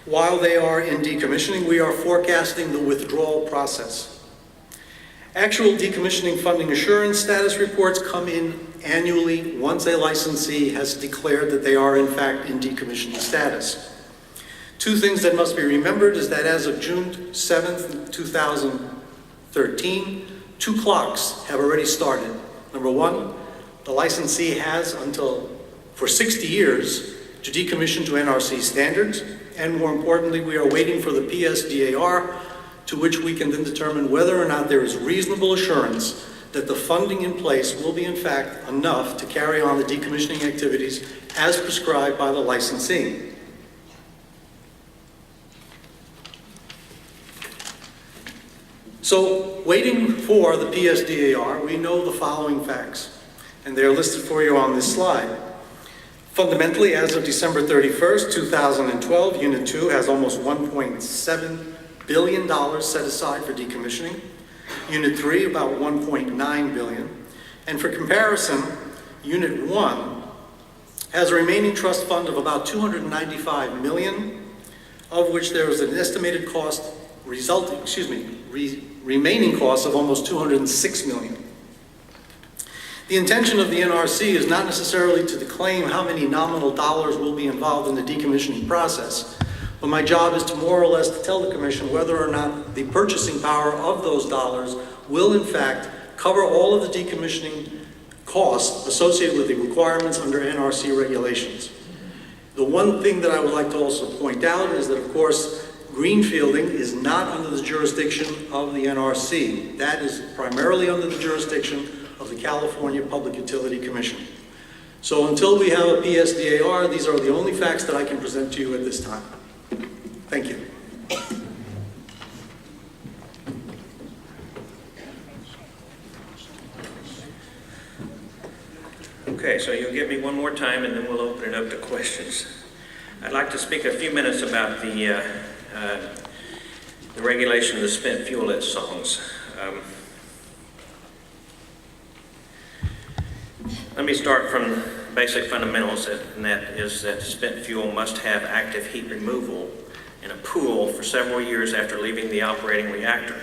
Speaker 5: While they are in decommissioning, we are forecasting the withdrawal process. Actual decommissioning funding assurance status reports come in annually once a licensee has declared that they are in fact in decommissioning status. 2 things that must be remembered is that as of June 7th, 2013, 2 clocks have already started. Number 1, the licensee has for 60 years to decommission to NRC standards, and more importantly, we are waiting for the PSDAR, to which we can then determine whether or not there is reasonable assurance that the funding in place will be in fact enough to carry on the decommissioning activities as prescribed by the licensee. So, waiting for the PSDAR, we know the following facts, and they're listed for you on this slide. Fundamentally, as of December 31st, 2012, Unit 2 has almost $1.7 billion set aside for decommissioning. Unit 3, about $1.9 billion. And for comparison, Unit 1 has a remaining trust fund of about $295 million, of which there is an estimated cost remaining costs of almost $206 million. The intention of the NRC is not necessarily to claim how many nominal dollars will be involved in the decommissioning process, but my job is to more or less to tell the Commission whether or not the purchasing power of those dollars will in fact cover all of the decommissioning costs associated with the requirements under NRC regulations. The one thing that I would like to also point out is that, of course, greenfielding is not under the jurisdiction of the NRC. That is primarily under the jurisdiction of the California Public Utility Commission. So until we have a PSDAR, these are the only facts that I can present to you at this time. Thank you.
Speaker 4: Okay, so you'll give me one more time and then we'll open it up to questions. I'd like to speak a few minutes about the regulation of the spent fuel at songs. Let me start from basic fundamentals, and that is that spent fuel must have active heat removal in a pool for several years after leaving the operating reactor.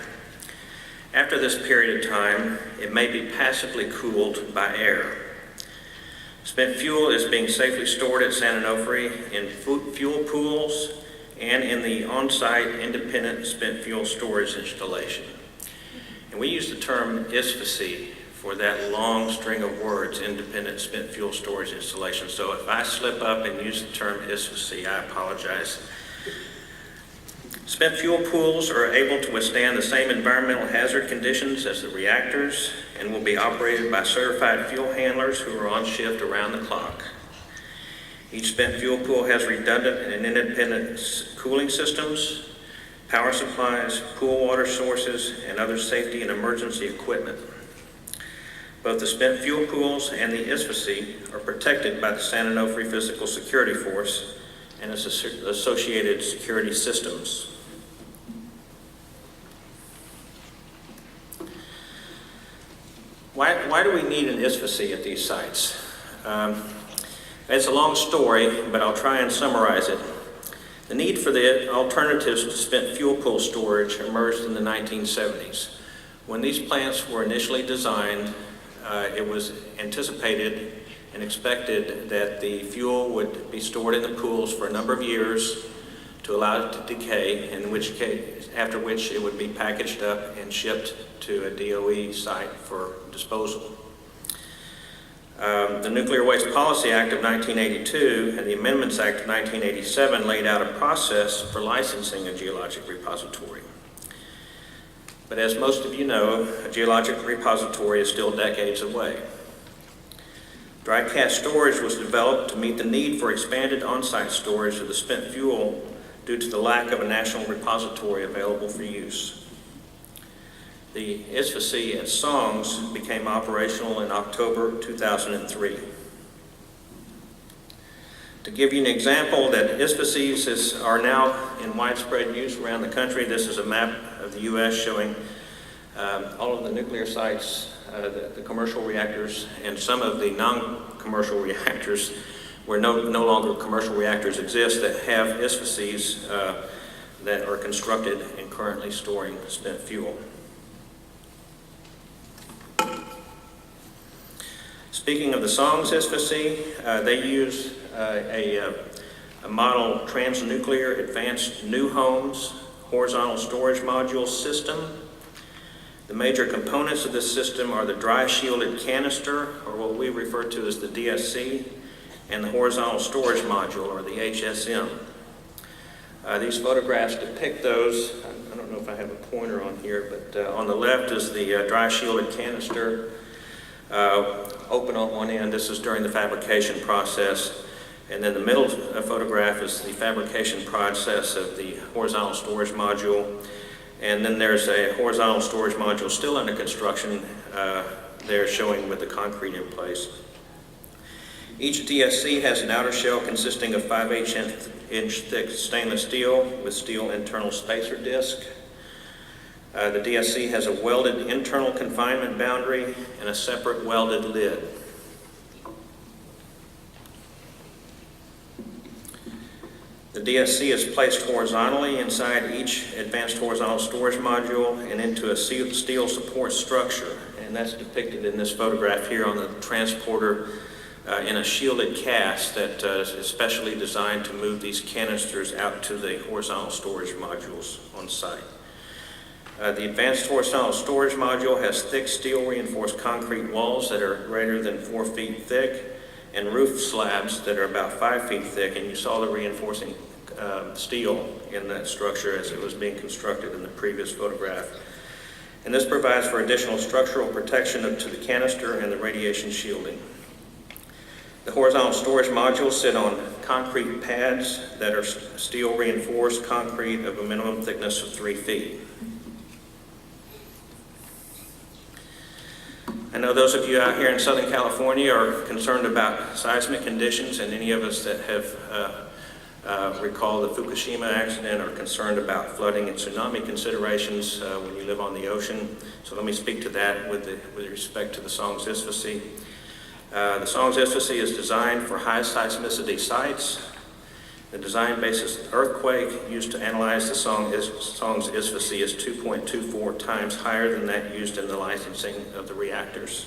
Speaker 4: After this period of time, it may be passively cooled by air. Spent fuel is being safely stored at San Onofre in fuel pools and in the on-site independent spent fuel storage installation. And we use the term ISFSI for that long string of words, independent spent fuel storage installation. So if I slip up and use the term ISFSI, I apologize. Spent fuel pools are able to withstand the same environmental hazard conditions as the reactors and will be operated by certified fuel handlers who are on shift around the clock. Each spent fuel pool has redundant and independent cooling systems, power supplies, pool water sources, and other safety and emergency equipment. Both the spent fuel pools and the ISFSI are protected by the San Onofre Physical Security Force and its associated security systems. Why do we need an ISFSI at these sites? It's a long story, but I'll try and summarize it. The need for the alternatives to spent fuel pool storage emerged in the 1970s. When these plants were initially designed, it was anticipated and expected that the fuel would be stored in the pools for a number of years to allow it to decay, after which it would be packaged up and shipped to a DOE site for disposal. The Nuclear Waste Policy Act of 1982 and the Amendments Act of 1987 laid out a process for licensing a geologic repository. But as most of you know, a geologic repository is still decades away. Dry cask storage was developed to meet the need for expanded on-site storage of the spent fuel due to the lack of a national repository available for use. The ISFSI at Songs became operational in October 2003. To give you an example that ISFSIs are now in widespread use around the country, this is a map of the U.S. showing all of the nuclear sites, the commercial reactors, and some of the non-commercial reactors where no longer commercial reactors exist that have ISFSIs that are constructed and currently storing spent fuel. Speaking of the Songs ISFSI, they use a model transnuclear advanced new homes horizontal storage module system. The major components of this system are the dry shielded canister, or what we refer to as the DSC, and the horizontal storage module, or the HSM. These photographs depict those. I don't know if I have a pointer on here, but on the left is the dry shielded canister, open on one end. This is during the fabrication process. And then the middle photograph is the fabrication process of the horizontal storage module. And then there's a horizontal storage module still under construction there showing with the concrete in place. Each DSC has an outer shell consisting of 5/8" thick stainless steel with steel internal spacer disc. The DSC has a welded internal confinement boundary and a separate welded lid. The DSC is placed horizontally inside each advanced horizontal storage module and into a steel support structure. And that's depicted in this photograph here on the transporter in a shielded cast that is specially designed to move these canisters out to the horizontal storage modules on site. The advanced horizontal storage module has thick steel reinforced concrete walls that are greater than 4 feet thick and roof slabs that are about 5 feet thick, and you saw the reinforcing steel in that structure as it was being constructed in the previous photograph. And this provides for additional structural protection up to the canister and the radiation shielding. The horizontal storage modules sit on concrete pads that are steel reinforced concrete of a minimum thickness of 3 feet. I know those of you out here in Southern California are concerned about seismic conditions, and any of us that have recall the Fukushima accident are concerned about flooding and tsunami considerations when you live on the ocean. So let me speak to that with respect to the Songs ISFSI. The Songs ISFSI is designed for high seismicity sites. The design basis earthquake used to analyze the Songs ISFSI is 2.24 times higher than that used in the licensing of the reactors.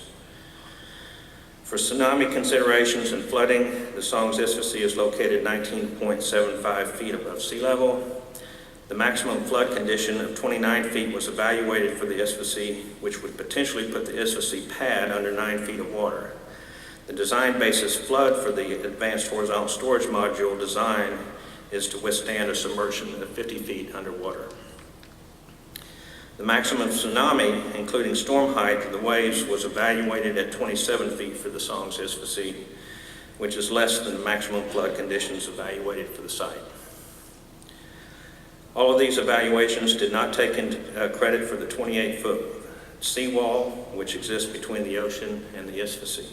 Speaker 4: For tsunami considerations and flooding, the Songs ISFSI is located 19.75 feet above sea level. The maximum flood condition of 29 feet was evaluated for the ISFSI, which would potentially put the ISFSI pad under 9 feet of water. The design basis flood for the advanced horizontal storage module design is to withstand a submersion of 50 feet underwater. The maximum tsunami, including storm height of the waves, was evaluated at 27 feet for the Songs ISFSI, which is less than the maximum flood conditions evaluated for the site. All of these evaluations did not take into credit for the 28-foot seawall, which exists between the ocean and the ISFSI.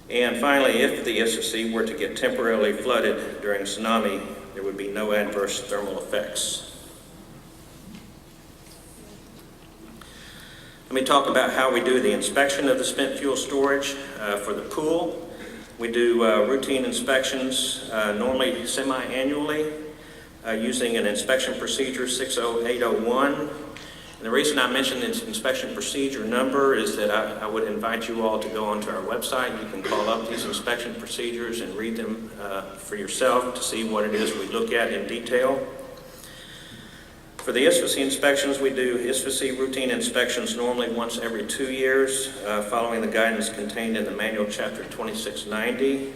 Speaker 4: And finally, if the ISFSI were to get temporarily flooded during a tsunami, there would be no adverse thermal effects. Let me talk about how we do the inspection of the spent fuel storage. For the pool, we do routine inspections, normally semi-annually, using an inspection procedure 60801. And the reason I mention this inspection procedure number is that I would invite you all to go onto our website. You can call up these inspection procedures and read them for yourself to see what it is we look at in detail. For the ISFSI inspections, we do ISFSI routine inspections normally once every 2 years, following the guidance contained in the manual chapter 2690.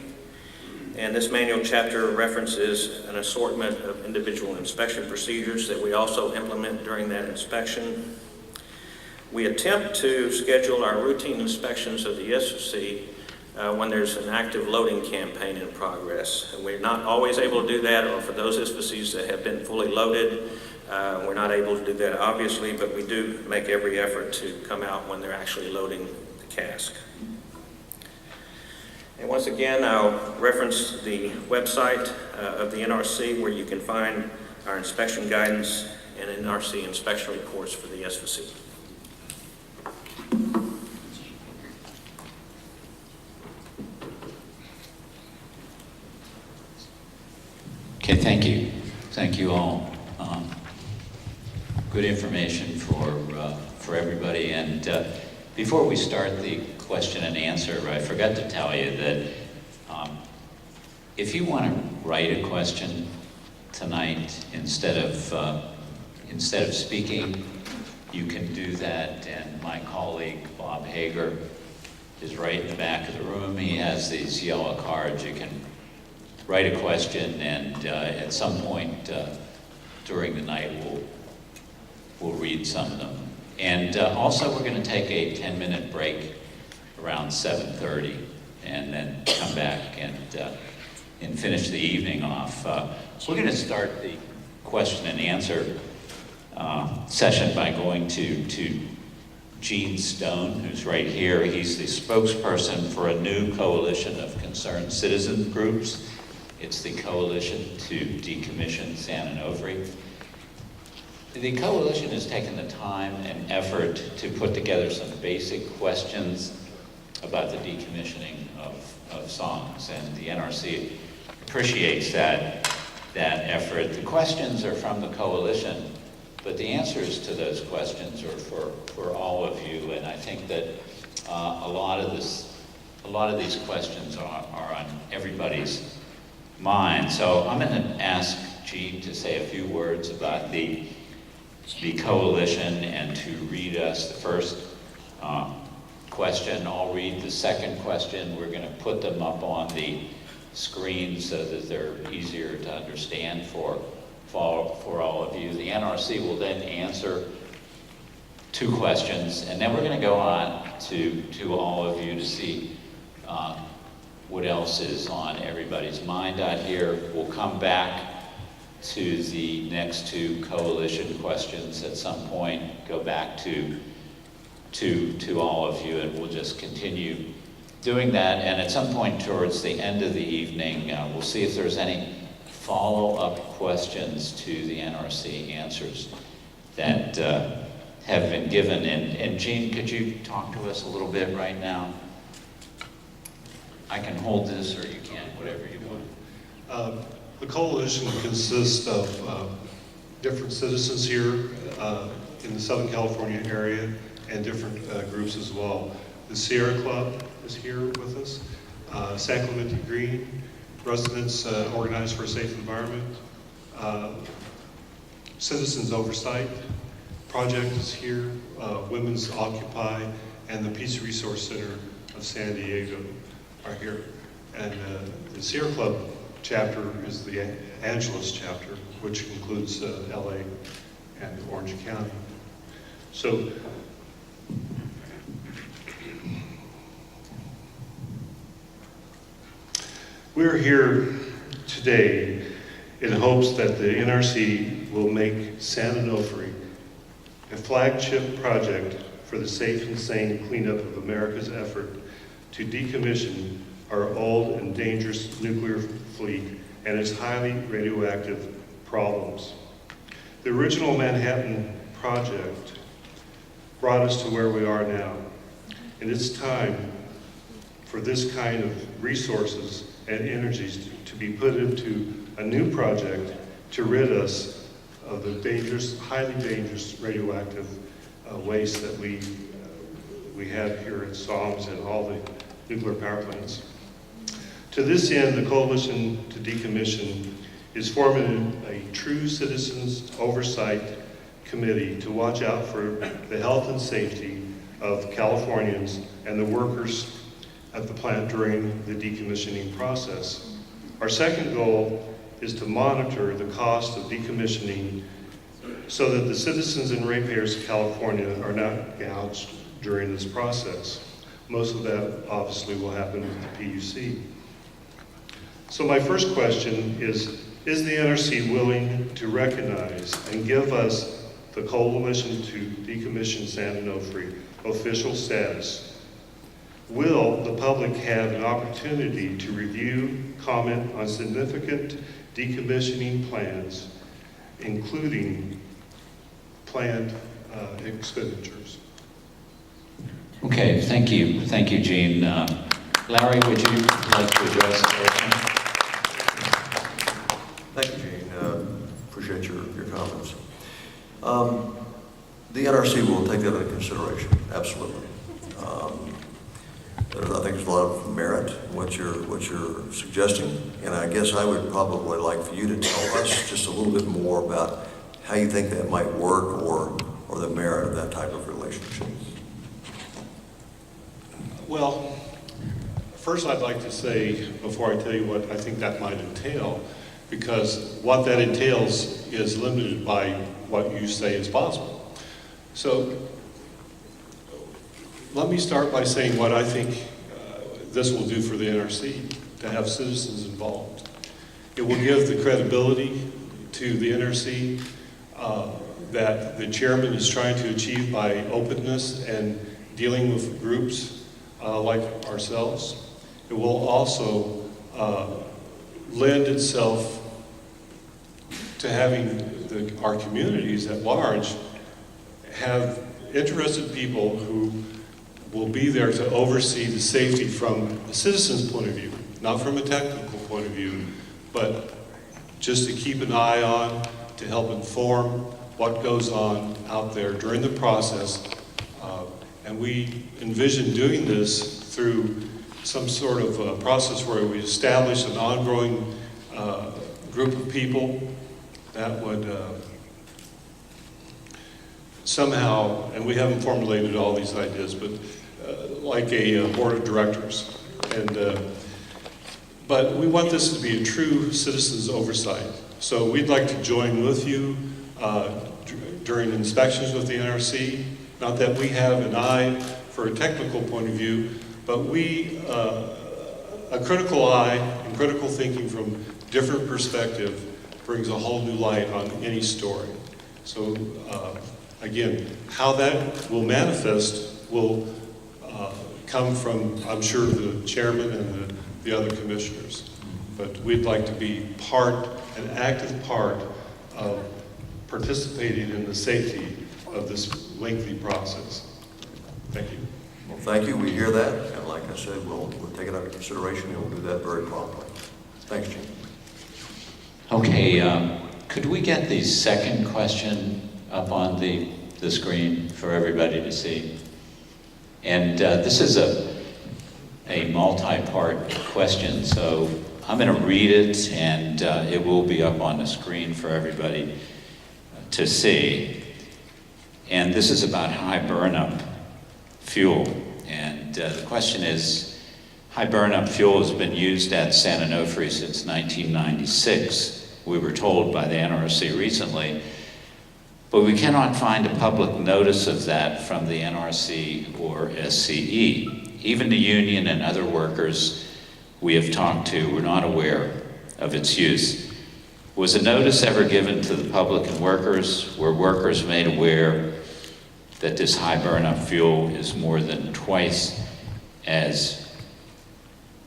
Speaker 4: And this manual chapter references an assortment of individual inspection procedures that we also implement during that inspection. We attempt to schedule our routine inspections of the ISFSI when there's an active loading campaign in progress. And we're not always able to do that, or for those ISFSIs that have been fully loaded, we're not able to do that obviously, but we do make every effort to come out when they're actually loading the cask. And once again, I'll reference the website of the NRC where you can find our inspection guidance and NRC inspection reports for the ISFSI.
Speaker 1: Okay, thank you. Thank you all. Good information for everybody. And before we start the question and answer, I forgot to tell you that if you want to write a question tonight instead of speaking, you can do that. And my colleague Bob Hager is right in the back of the room. He has these yellow cards. You can write a question, and at some point during the night we'll read some of them. And also we're going to take a 10-minute break around 7:30 and then come back and finish the evening off. We're going to start the question and answer session by going to Gene Stone, who's right here. He's the spokesperson for a new coalition of concerned citizen groups. It's the Coalition to Decommission San Onofre. The coalition has taken the time and effort to put together some basic questions about the decommissioning of songs, and the NRC appreciates that effort. The questions are from the coalition, but the answers to those questions are for all of you, and I think that a lot of these questions are on everybody's mind. So I'm going to ask Gene to say a few words about the coalition and to read us the first question. I'll read the second question. We're going to put them up on the screen so that they're easier to understand for all of you. The NRC will then answer two questions, and then we're going to go on to all of you to see what else is on everybody's mind out here. We'll come back to the next two coalition questions at some point, go back to all of you, and we'll just continue doing that. And at some point towards the end of the evening, we'll see if there's any follow-up questions to the NRC answers that have been given. And Gene, could you talk to us a little bit right now? I can hold this, or you can, whatever you want.
Speaker 6: The coalition consists of different citizens here in the Southern California area and different groups as well. The Sierra Club is here with us, San Clemente Green, Residents Organized for a Safe Environment, Citizens Oversight Project is here, Women's Occupy, and the Peace Resource Center of San Diego are here. And the Sierra Club chapter is the Angeles chapter, which includes LA and Orange County. So We're here today in hopes that the NRC will make San Onofre a flagship project for the safe and sane cleanup of America's effort to decommission our old and dangerous nuclear fleet and its highly radioactive problems. The original Manhattan Project brought us to where we are now, and it's time for this kind of resources and energies to be put into a new project to rid us of the dangerous, highly dangerous radioactive waste that we have here at SOMS and all the nuclear power plants. To this end, the Coalition to Decommission is forming a true citizens oversight committee to watch out for the health and safety of Californians and the workers at the plant during the decommissioning process. Our second goal is to monitor the cost of decommissioning so that the citizens and ratepayers of California are not gouged during this process. Most of that obviously will happen with the PUC. So my first question is the NRC willing to recognize and give us the Coalition to Decommission San Onofre official status? Will the public have an opportunity to review, comment on significant decommissioning plans, including planned expenditures?
Speaker 1: Okay, thank you. Thank you, Gene. Larry, would you like to address the question?
Speaker 2: Thank you, Gene. Appreciate your comments. The NRC will take that into consideration, absolutely. I think there's a lot of merit in what you're suggesting, and I guess I would probably like for you to tell us just a little bit more about how you think that might work or the merit of that type of relationship.
Speaker 6: Well, first I'd like to say, before I tell you what I think that might entail, because what that entails is limited by what you say is possible. So let me start by saying what I think this will do for the NRC, to have citizens involved. It will give the credibility to the NRC that the chairman is trying to achieve by openness and dealing with groups like ourselves. It will also lend itself to having our communities at large have interested people who will be there to oversee the safety from a citizen's point of view, not from a technical point of view, but just to keep an eye on, to help inform what goes on out there during the process. And we envision doing this through some sort of a process where we establish an ongoing group of people that would somehow, and we haven't formulated all these ideas, but like a board of directors. But we want this to be a true citizens oversight. So we'd like to join with you during inspections with the NRC. Not that we have an eye for a technical point of view, but a critical eye and critical thinking from different perspective brings a whole new light on any story. So again, how that will manifest will come from, I'm sure, the chairman and the other commissioners. But we'd like to be an active part of participating in the safety of this lengthy process. Thank you.
Speaker 2: Well, thank you. We hear that, and like I said, we'll take it under consideration, and we'll do that very promptly. Thanks, Gene.
Speaker 1: Okay, could we get the second question up on the screen for everybody to see? And this is a multi-part question, so I'm going to read it, and it will be up on the screen for everybody to see. And this is about high burnup fuel. And the question is, high burnup fuel has been used at San Onofre since 1996. We were told by the NRC recently, but we cannot find a public notice of that from the NRC or SCE. Even the union and other workers we have talked to were not aware of its use. Was a notice ever given to the public and workers? Were workers made aware that this high burnup fuel is more than twice as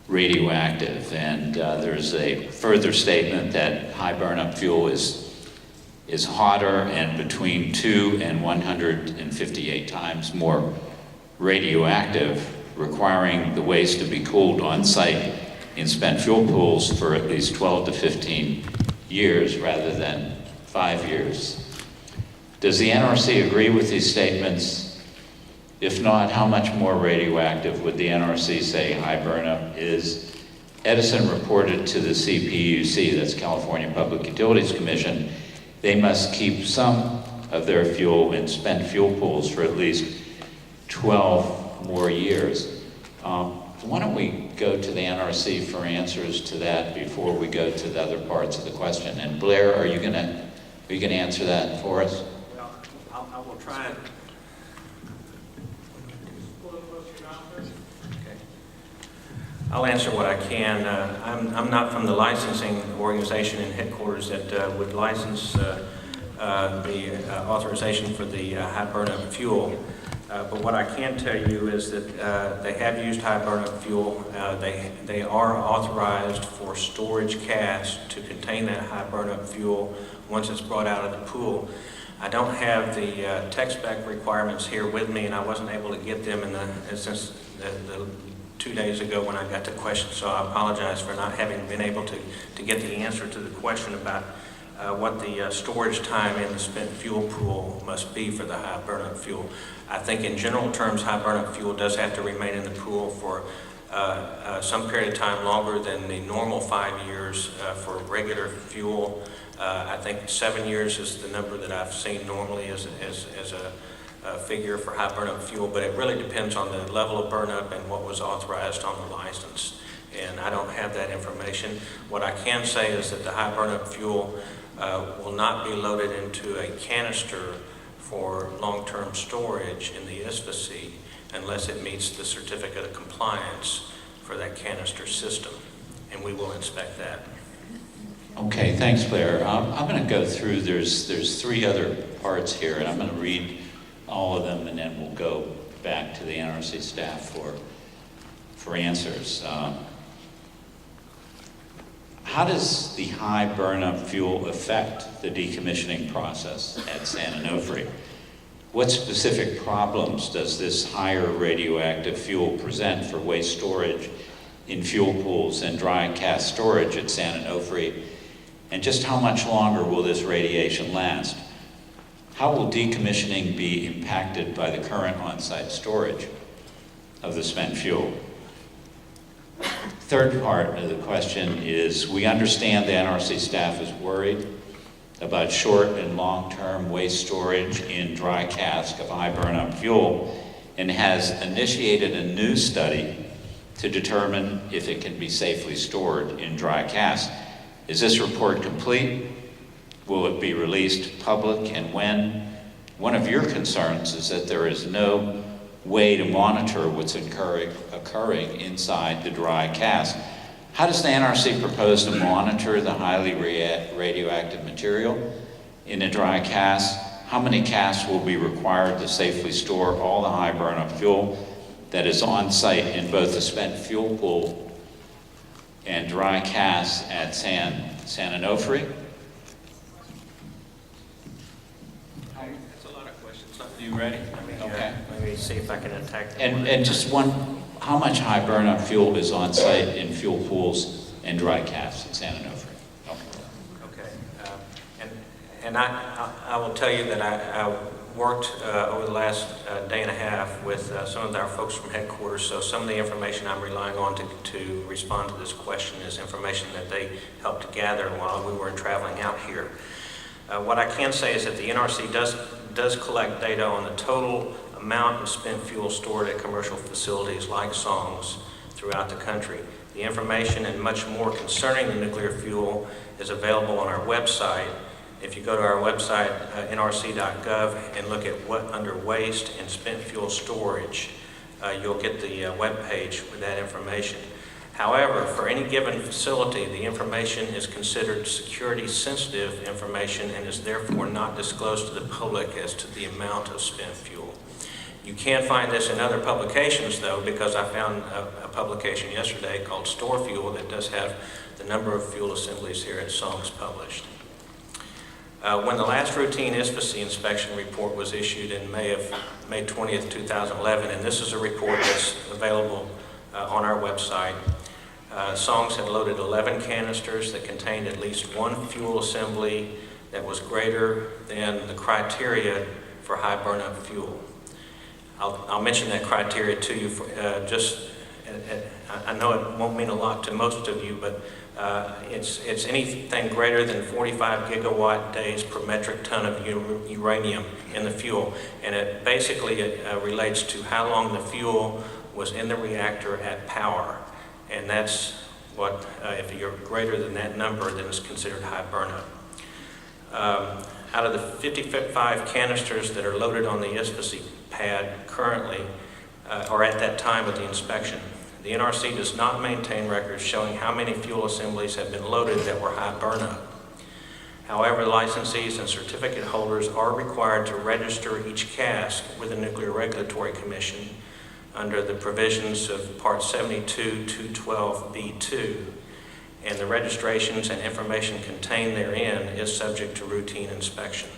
Speaker 1: radioactive? And there's a further statement that high burnup fuel is hotter and between 2 and 158 times more radioactive, requiring the waste to be cooled on site in spent fuel pools for at least 12 to 15 years rather than 5 years. Does the NRC agree with these statements? If not, how much more radioactive would the NRC say high burnup is? Edison reported to the CPUC, that's California Public Utilities Commission, they must keep some of their fuel in spent fuel pools for at least 12 more years. Why don't we go to the NRC for answers to that before we go to the other parts of the question? And Blair, are you gonna answer that for us?
Speaker 4: Well, I will try and... Okay. I'll answer what I can. I'm not from the licensing organization in headquarters that would license the authorization for the high burnup fuel. But what I can tell you is that they have used high burnup fuel. They are authorized for storage casks to contain that high burnup fuel once it's brought out of the pool. I don't have the tech spec requirements here with me, and I wasn't able to get them since the 2 days ago when I got the question, so I apologize for not having been able to get the answer to the question about what the storage time in the spent fuel pool must be for the high burnup fuel. I think in general terms, high burnup fuel does have to remain in the pool for some period of time longer than the normal 5 years for regular fuel. I think 7 years is the number that I've seen normally as a figure for high burnup fuel, but it really depends on the level of burnup and what was authorized on the license. And I don't have that information. What I can say is that the high burnup fuel will not be loaded into a canister for long-term storage in the ISFSI unless it meets the certificate of compliance for that canister system, and we will inspect that.
Speaker 1: Okay, thanks, Blair. I'm going to go through, there's 3 other parts here, and I'm going to read all of them, and then we'll go back to the NRC staff for answers. How does the high burnup fuel affect the decommissioning process at San Onofre? What specific problems does this higher radioactive fuel present for waste storage in fuel pools and dry cask storage at San Onofre? And just how much longer will this radiation last? How will decommissioning be impacted by the current on-site storage of the spent fuel? Third part of the question is, we understand the NRC staff is worried about short and long-term waste storage in dry cask of high burnup fuel and has initiated a new study to determine if it can be safely stored in dry cask. Is this report complete? Will it be released public, and when? One of your concerns is that there is no way to monitor what's occurring inside the dry cask. How does the NRC propose to monitor the highly radioactive material in a dry cask? How many casks will be required to safely store all the high burnup fuel that is on site in both the spent fuel pool and dry cask at San Onofre?
Speaker 4: That's a lot of questions.
Speaker 1: You ready? Okay.
Speaker 4: Let me see if I can attack that.
Speaker 1: And just one, how much high burnup fuel is on site in fuel pools and dry casks at San Onofre?
Speaker 4: Okay. And I will tell you that I worked over the last day and a half with some of our folks from headquarters, so some of the information I'm relying on to respond to this question is information that they helped gather while we were traveling out here. What I can say is that the NRC does collect data on the total amount of spent fuel stored at commercial facilities like SONGS throughout the country. The information and much more concerning the nuclear fuel is available on our website. If you go to our website, nrc.gov, and look at what under waste and spent fuel storage, you'll get the web page with that information. However, for any given facility, the information is considered security-sensitive information and is therefore not disclosed to the public as to the amount of spent fuel. You can find this in other publications, though, because I found a publication yesterday called Store Fuel that does have the number of fuel assemblies here at SONGS published. When the last routine ISFSI inspection report was issued in May 20th, 2011, and this is a report that's available on our website, SONGS had loaded 11 canisters that contained at least one fuel assembly that was greater than the criteria for high burnup fuel. I'll mention that criteria to you for, I know it won't mean a lot to most of you, but it's anything greater than 45 gigawatt days per metric ton of uranium in the fuel. And it basically relates to how long the fuel was in the reactor at power. And that's what, if you're greater than that number, then it's considered high burnup. Out of the 55 canisters that are loaded on the ISFSI pad currently, or at that time of the inspection, the NRC does not maintain records showing how many fuel assemblies have been loaded that were high burnup. However, licensees and certificate holders are required to register each cask with the Nuclear Regulatory Commission under the provisions of Part 72, 212B2, and the registrations and information contained therein is subject to routine inspection.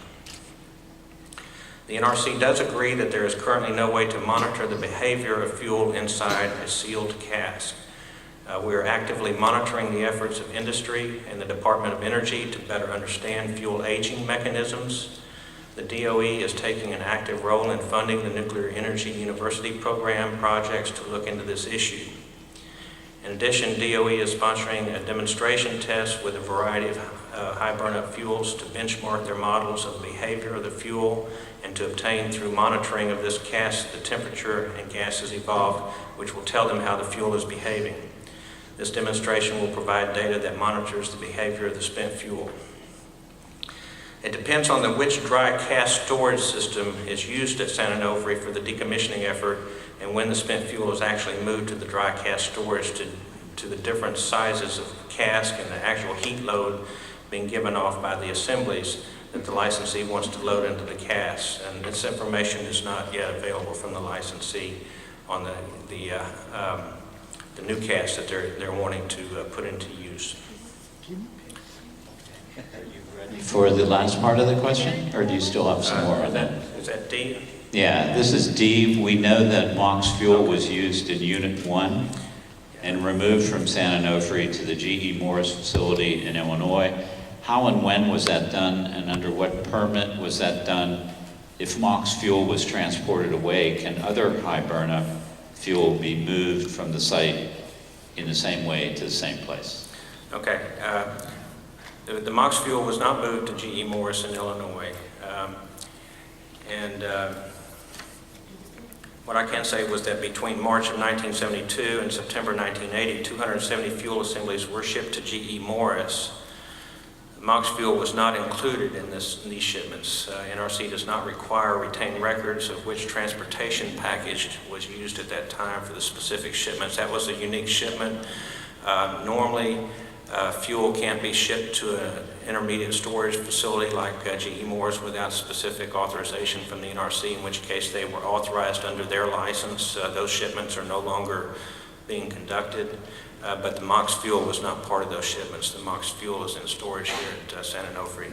Speaker 4: The NRC does agree that there is currently no way to monitor the behavior of fuel inside a sealed cask. We are actively monitoring the efforts of industry and the Department of Energy to better understand fuel aging mechanisms. The DOE is taking an active role in funding the Nuclear Energy University Program projects to look into this issue. In addition, DOE is sponsoring a demonstration test with a variety of high burnup fuels to benchmark their models of the behavior of the fuel and to obtain through monitoring of this cask the temperature and gases evolved, which will tell them how the fuel is behaving. This demonstration will provide data that monitors the behavior of the spent fuel. It depends on which dry cask storage system is used at San Onofre for the decommissioning effort and when the spent fuel is actually moved to the dry cask storage to the different sizes of cask and the actual heat load being given off by the assemblies that the licensee wants to load into the casks. And this information is not yet available from the licensee on the new casks that they're wanting to put into use.
Speaker 1: For the last part of the question, or do you still have some more on that?
Speaker 4: Is that D?
Speaker 1: Yeah, this is D. We know that MOX fuel was used in Unit 1 and removed from San Onofre to the GE Morris facility in Illinois. How and when was that done, and under what permit was that done? If MOX fuel was transported away, can other high burnup fuel be moved from the site in the same way to the same place?
Speaker 4: Okay. The MOX fuel was not moved to GE Morris in Illinois. What I can say was that between March of 1972 and September 1980, 270 fuel assemblies were shipped to GE Morris. MOX fuel was not included in these shipments. NRC does not require retained records of which transportation package was used at that time for the specific shipments. That was a unique shipment. Normally, fuel can't be shipped to an intermediate storage facility like GE Morris without specific authorization from the NRC, in which case they were authorized under their license. Those shipments are no longer being conducted, but the MOX fuel was not part of those shipments. The MOX fuel is in storage here at San Onofre.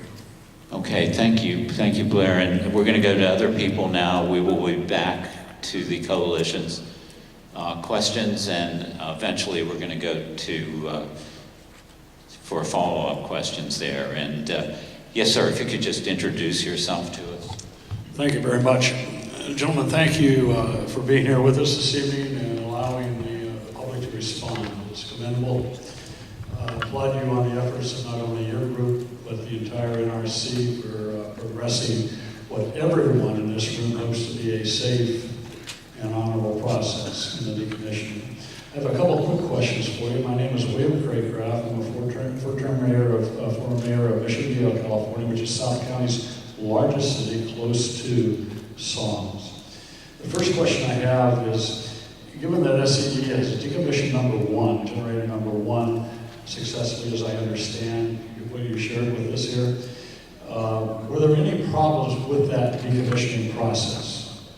Speaker 1: Okay, thank you. Thank you, Blair. And we're going to go to other people now. We will be back to the coalition's questions, and eventually we're going to go to for follow-up questions there. And yes, sir, if you could just introduce yourself to us.
Speaker 7: Thank you very much. Gentlemen, thank you for being here with us this evening and allowing the public to respond. It's commendable. Applaud you on the efforts of not only your group, but the entire NRC for progressing what everyone in this room hopes to be a safe and honorable process in the decommissioning. I have a couple of quick questions for you. My name is William Craycraft. I'm a former mayor of Mission Viejo, California, which is South County's largest city, close to SONGS. The first question I have is, given that SCE has decommission number 1 generated successfully as I understand what you shared with us here. Were there any problems with that decommissioning process?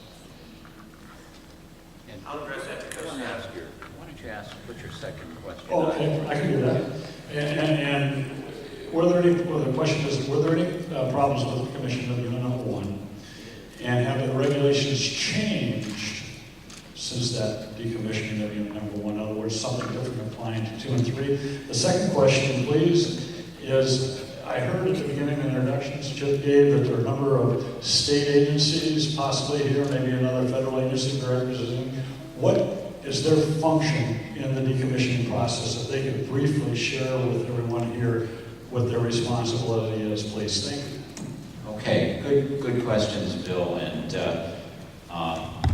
Speaker 4: I'll address that because
Speaker 1: Why don't you ask, put your second question?
Speaker 7: Okay, I can do that. And were there any, well, the question is, were there any problems with the commission of unit number 1? And have the regulations changed since that decommissioning of unit number 1? In other words, something different applying to 2 and 3. The second question, please, is I heard at the beginning of the introductions, Chip gave that there are a number of state agencies, possibly here, maybe another federal agency for representing. What is their function in the decommissioning process that they could briefly share with everyone here what their responsibility is, please? Thank you.
Speaker 1: Okay, good questions, Bill. And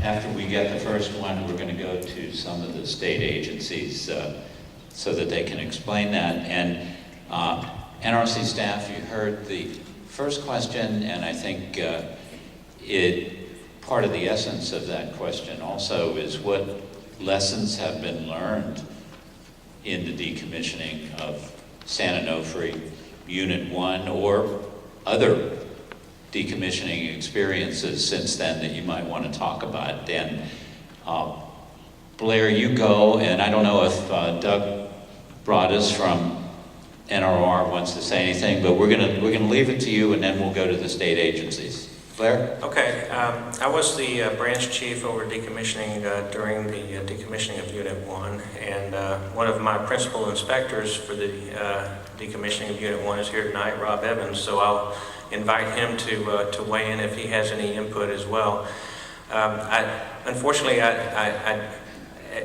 Speaker 1: after we get the first one, we're going to go to some of the state agencies so that they can explain that. And NRC staff, you heard the first question, and I think part of the essence of that question also is what lessons have been learned in the decommissioning of San Onofre Unit 1 or other decommissioning experiences since then that you might want to talk about. And Blair, you go, and I don't know if Doug Broadus from NRR wants to say anything, but we're gonna leave it to you, and then we'll go to the state agencies. Blair?
Speaker 4: Okay, I was the branch chief over decommissioning during the decommissioning of Unit 1, and one of my principal inspectors for the decommissioning of Unit 1 is here tonight, Rob Evans, so I'll invite him to weigh in if he has any input as well. Unfortunately,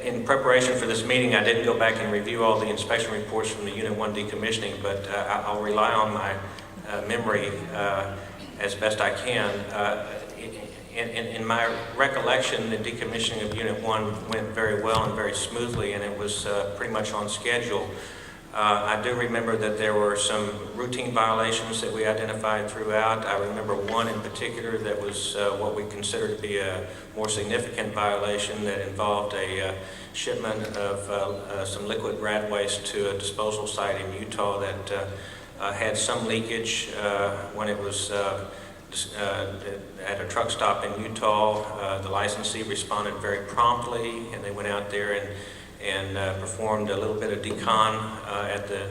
Speaker 4: in preparation for this meeting, I didn't go back and review all the inspection reports from the Unit 1 decommissioning, but I'll rely on my memory as best I can. In my recollection, the decommissioning of Unit 1 went very well and very smoothly, and it was pretty much on schedule. I do remember that there were some routine violations that we identified throughout. I remember one in particular that was what we consider to be a more significant violation that involved a shipment of some liquid radwaste to a disposal site in Utah that had some leakage when it was at a truck stop in Utah. The licensee responded very promptly, and they went out there and performed a little bit of decon at the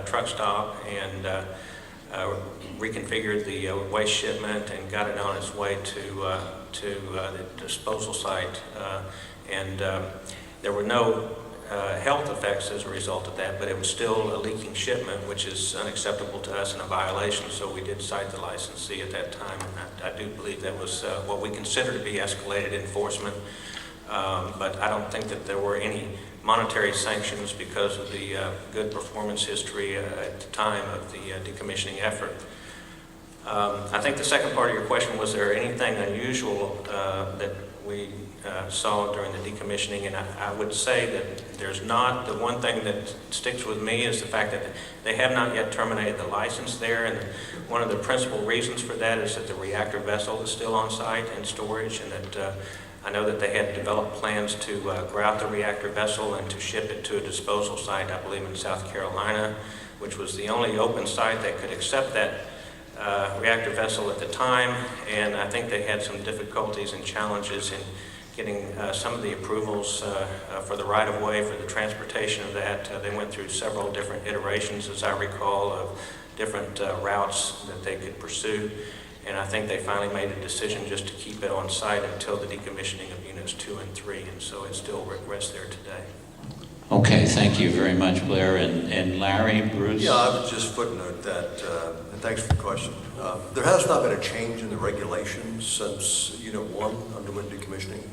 Speaker 4: truck stop and reconfigured the waste shipment and got it on its way to the disposal site. There were no health effects as a result of that, but it was still a leaking shipment, which is unacceptable to us and a violation, so we did cite the licensee at that time, and I do believe that was what we consider to be escalated enforcement, but I don't think that there were any monetary sanctions because of the good performance history at the time of the decommissioning effort. I think the second part of your question, was there anything unusual that we saw during the decommissioning, and I would say that there's not. The one thing that sticks with me is the fact that they have not yet terminated the license there, and one of the principal reasons for that is that the reactor vessel is still on site in storage, and that I know that they had developed plans to grout the reactor vessel and to ship it to a disposal site, I believe in South Carolina, which was the only open site that could accept that reactor vessel at the time, and I think they had some difficulties and challenges in getting some of the approvals for the right-of-way, for the transportation of that. They went through several different iterations, as I recall, of different routes that they could pursue, and I think they finally made a decision just to keep it on site until the decommissioning of units 2 and 3, and so it still rests there today.
Speaker 1: Okay, thank you very much, Blair. And Larry, Bruce?
Speaker 2: Yeah, I would just footnote that, and thanks for the question. There has not been a change in the regulations since Unit 1 underwent decommissioning,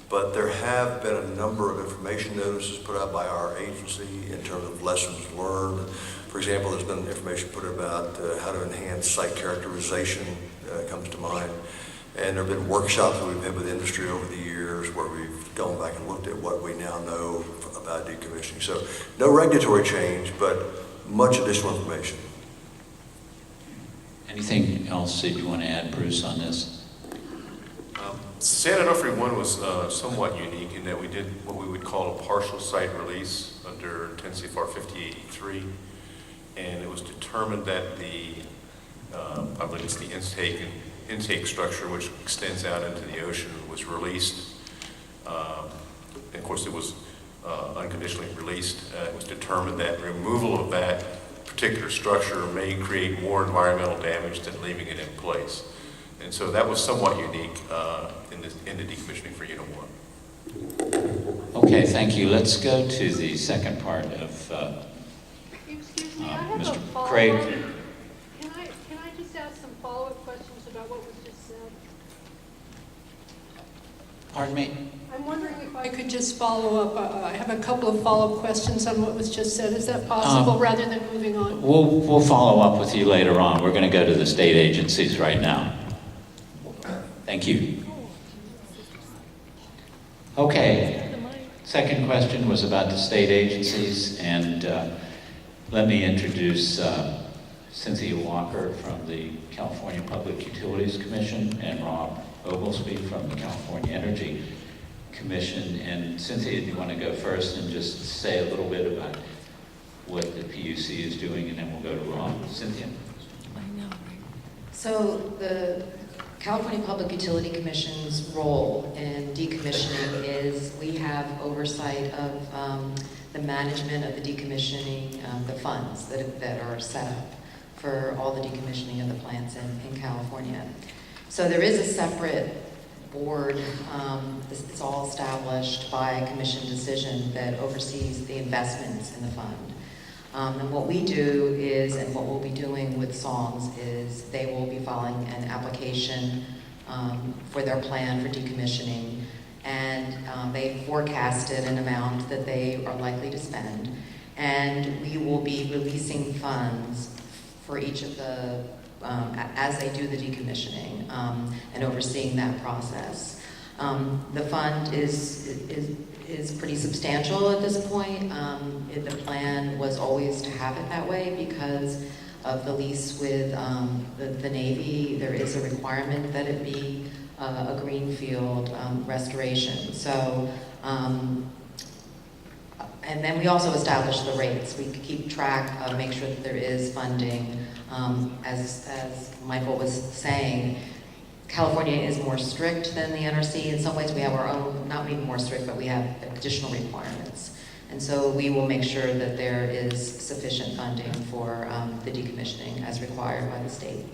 Speaker 2: but there have been a number of information notices put out by our agency in terms of lessons learned. For example, there's been information put about how to enhance site characterization comes to mind. And there have been workshops that we've had with industry over the years where we've gone back and looked at what we now know about decommissioning. So no regulatory change, but much additional information.
Speaker 1: Anything else that you want to add, Bruce, on this?
Speaker 8: San Onofre 1 was somewhat unique in that we did what we would call a partial site release under 10 CFR 5083. and it was determined that the, I believe it's the intake structure, which extends out into the ocean, was released. And of course, it was unconditionally released. It was determined that removal of that particular structure may create more environmental damage than leaving it in place. And so that was somewhat unique in the decommissioning for Unit 1.
Speaker 1: Okay, thank you. Let's go to the second part of
Speaker 9: Excuse me, I have a
Speaker 1: Mr.
Speaker 9: follow-up.
Speaker 1: Craig.
Speaker 9: Can I just ask some follow-up questions about what was just said?
Speaker 1: Pardon me?
Speaker 9: I'm wondering if I could just follow up. I have a couple of follow-up questions on what was just said. Is that possible, rather than moving on?
Speaker 1: We'll follow up with you later on. We're going to go to the state agencies right now. Thank you. Okay. Second question was about the state agencies, and let me introduce Cynthia Walker from the California Public Utilities Commission and Rob Oglesby from the California Energy Commission. And Cynthia, do you want to go first and just say a little bit about what the PUC is doing, and then we'll go to Rob. Cynthia.
Speaker 10: So the California Public Utility Commission's role in decommissioning is we have oversight of the management of the decommissioning, the funds that are set up for all the decommissioning of the plants in California. So there is a separate board, it's all established by a commission decision that oversees the investments in the fund. And what we do is, and what we'll be doing with SONGS is they will be filing an application for their plan for decommissioning, and they forecasted an amount that they are likely to spend, and we will be releasing funds for each of the, as they do the decommissioning, and overseeing that process. The fund is pretty substantial at this point. The plan was always to have it that way because of the lease with the Navy. There is a requirement that it be a greenfield restoration. So, and then we also establish the rates. We keep track of, make sure that there is funding. As Michael was saying, California is more strict than the NRC. In some ways we have our own, not maybe more strict, but we have additional requirements. And so we will make sure that there is sufficient funding for the decommissioning as required by the state.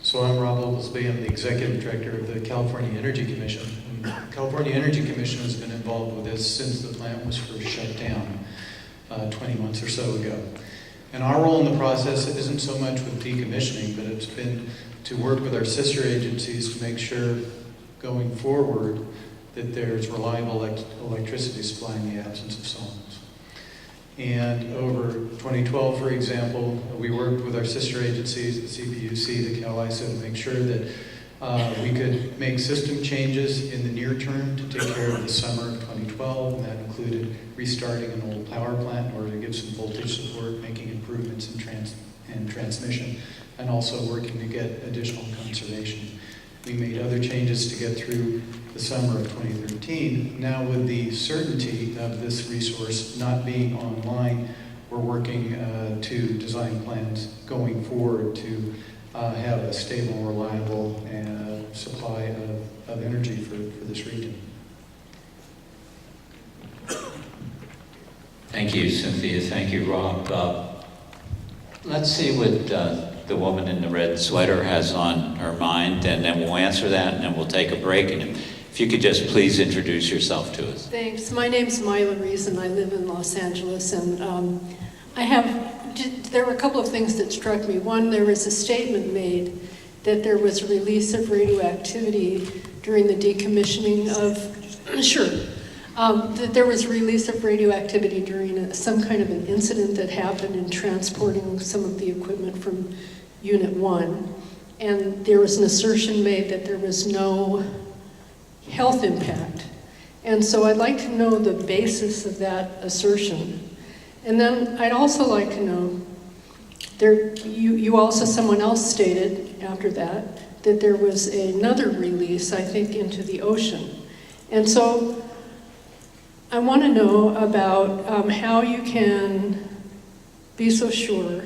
Speaker 11: So I'm Rob Oglesby. I'm the Executive Director of the California Energy Commission. And the California Energy Commission has been involved with this since the plant was first shut down 20 months or so ago. And our role in the process isn't so much with decommissioning, but it's been to work with our sister agencies to make sure going forward that there's reliable electricity supply in the absence of SONGS. And over 2012, for example, we worked with our sister agencies, the CPUC, the Cal ISO, to make sure that we could make system changes in the near term to take care of the summer of 2012, and that included restarting an old power plant in order to give some voltage support, making improvements in transmission, and also working to get additional conservation. We made other changes to get through the summer of 2013. Now with the certainty of this resource not being online, we're working to design plans going forward to have a stable, reliable supply of energy for this region.
Speaker 1: Thank you, Cynthia. Thank you, Rob. Let's see what the woman in the red sweater has on her mind, and then we'll answer that, and then we'll take a break. And if you could just please introduce yourself to us.
Speaker 9: Thanks. My name's Myla Rees, and I live in Los Angeles. And there were a couple of things that struck me. One, there was a statement made that there was a release of radioactivity during the decommissioning of, that there was a release of radioactivity during some kind of an incident that happened in transporting some of the equipment from Unit 1. And there was an assertion made that there was no health impact. And so I'd like to know the basis of that assertion. And then I'd also like to know, someone else stated after that there was another release, I think, into the ocean. And so I want to know about how you can be so sure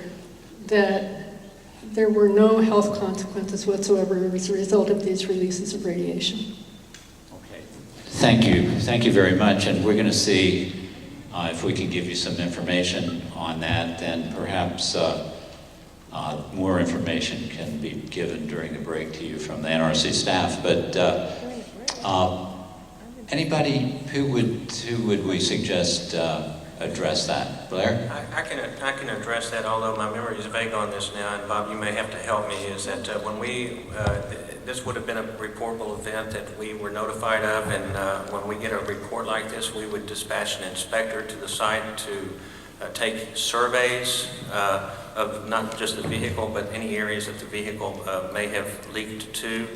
Speaker 9: that there were no health consequences whatsoever as a result of these releases of radiation.
Speaker 1: Okay. Thank you. Thank you very much. And we're going to see if we can give you some information on that, then perhaps more information can be given during the break to you from the NRC staff. But anybody who would we suggest address that? Blair?
Speaker 4: I can address that, although my memory is vague on this now, and Bob, you may have to help me, is that when this would have been a reportable event that we were notified of, and when we get a report like this, we would dispatch an inspector to the site to take surveys of not just the vehicle, but any areas that the vehicle may have leaked to.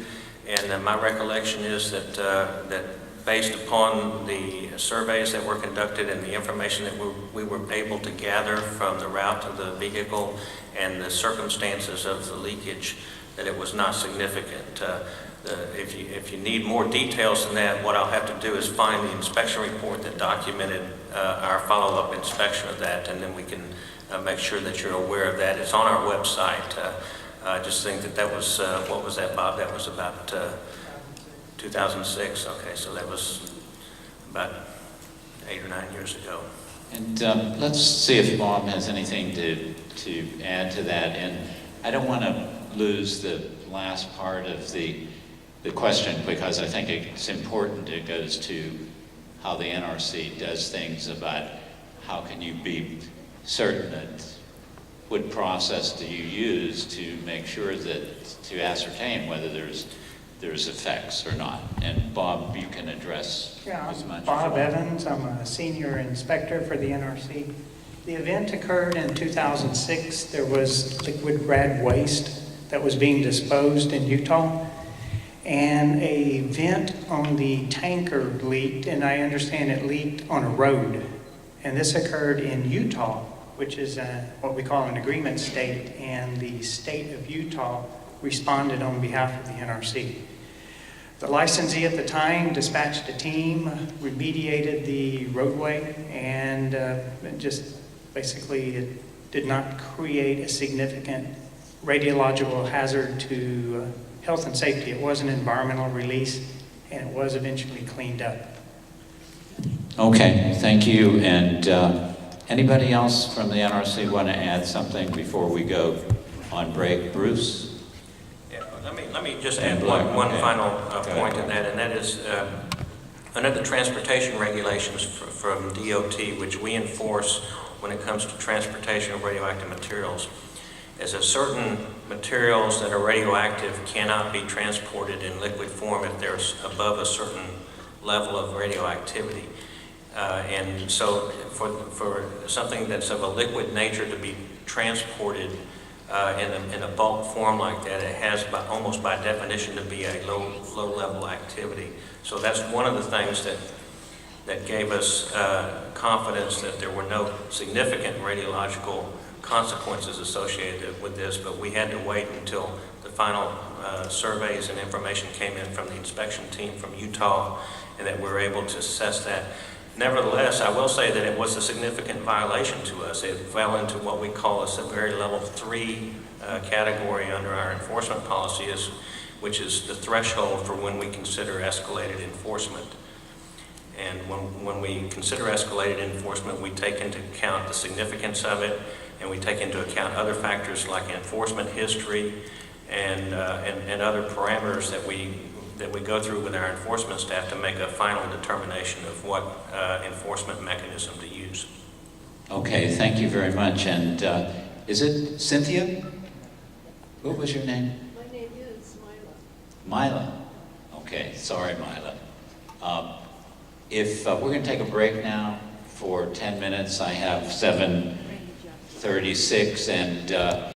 Speaker 4: And my recollection is that based upon the surveys that were conducted and the information that we were able to gather from the route of the vehicle and the circumstances of the leakage, that it was not significant. If you need more details than that, what I'll have to do is find the inspection report that documented our follow-up inspection of that, and then we can make sure that you're aware of that. It's on our website. I just think that was, what was that, Bob? That was about 2006. Okay, so that was about 8 or 9 years ago.
Speaker 1: And let's see if Bob has anything to add to that. And I don't want to lose the last part of the question, because I think it's important. It goes to how the NRC does things, about how can you be certain that what process do you use to make sure that, to ascertain whether there's effects or not. And Bob, you can address as much.
Speaker 12: Bob Evans, I'm a senior inspector for the NRC. The event occurred in 2006. There was liquid radwaste that was being disposed in Utah, and a vent on the tanker leaked, and I understand it leaked on a road. And this occurred in Utah, which is what we call an agreement state, and the state of Utah responded on behalf of the NRC. The licensee at the time dispatched a team, remediated the roadway, and just basically it did not create a significant radiological hazard to health and safety. It was an environmental release, and it was eventually cleaned up.
Speaker 1: Okay, thank you. And anybody else from the NRC want to add something before we go on break? Bruce?
Speaker 4: Yeah, let me just add one final point in that, and that is under the transportation regulations from DOT, which we enforce when it comes to transportation of radioactive materials, is that certain materials that are radioactive cannot be transported in liquid form if they're above a certain level of radioactivity. And so for something that's of a liquid nature to be transported in a bulk form like that, it has almost by definition to be a low level activity. So that's one of the things that gave us confidence that there were no significant radiological consequences associated with this, but we had to wait until the final surveys and information came in from the inspection team from Utah, and that we were able to assess that. Nevertheless, I will say that it was a significant violation to us. It fell into what we call a severity level 3 category under our enforcement policy, which is the threshold for when we consider escalated enforcement. And when we consider escalated enforcement, we take into account the significance of it, and we take into account other factors like enforcement history and other parameters that we go through with our enforcement staff to make a final determination of what enforcement mechanism to use.
Speaker 1: Okay, thank you very much. And is it Cynthia? What was your name?
Speaker 9: My name is Mila.
Speaker 1: Mila. Okay, sorry, Mila. If we're going to take a break now for 10 minutes, I have 7:36, and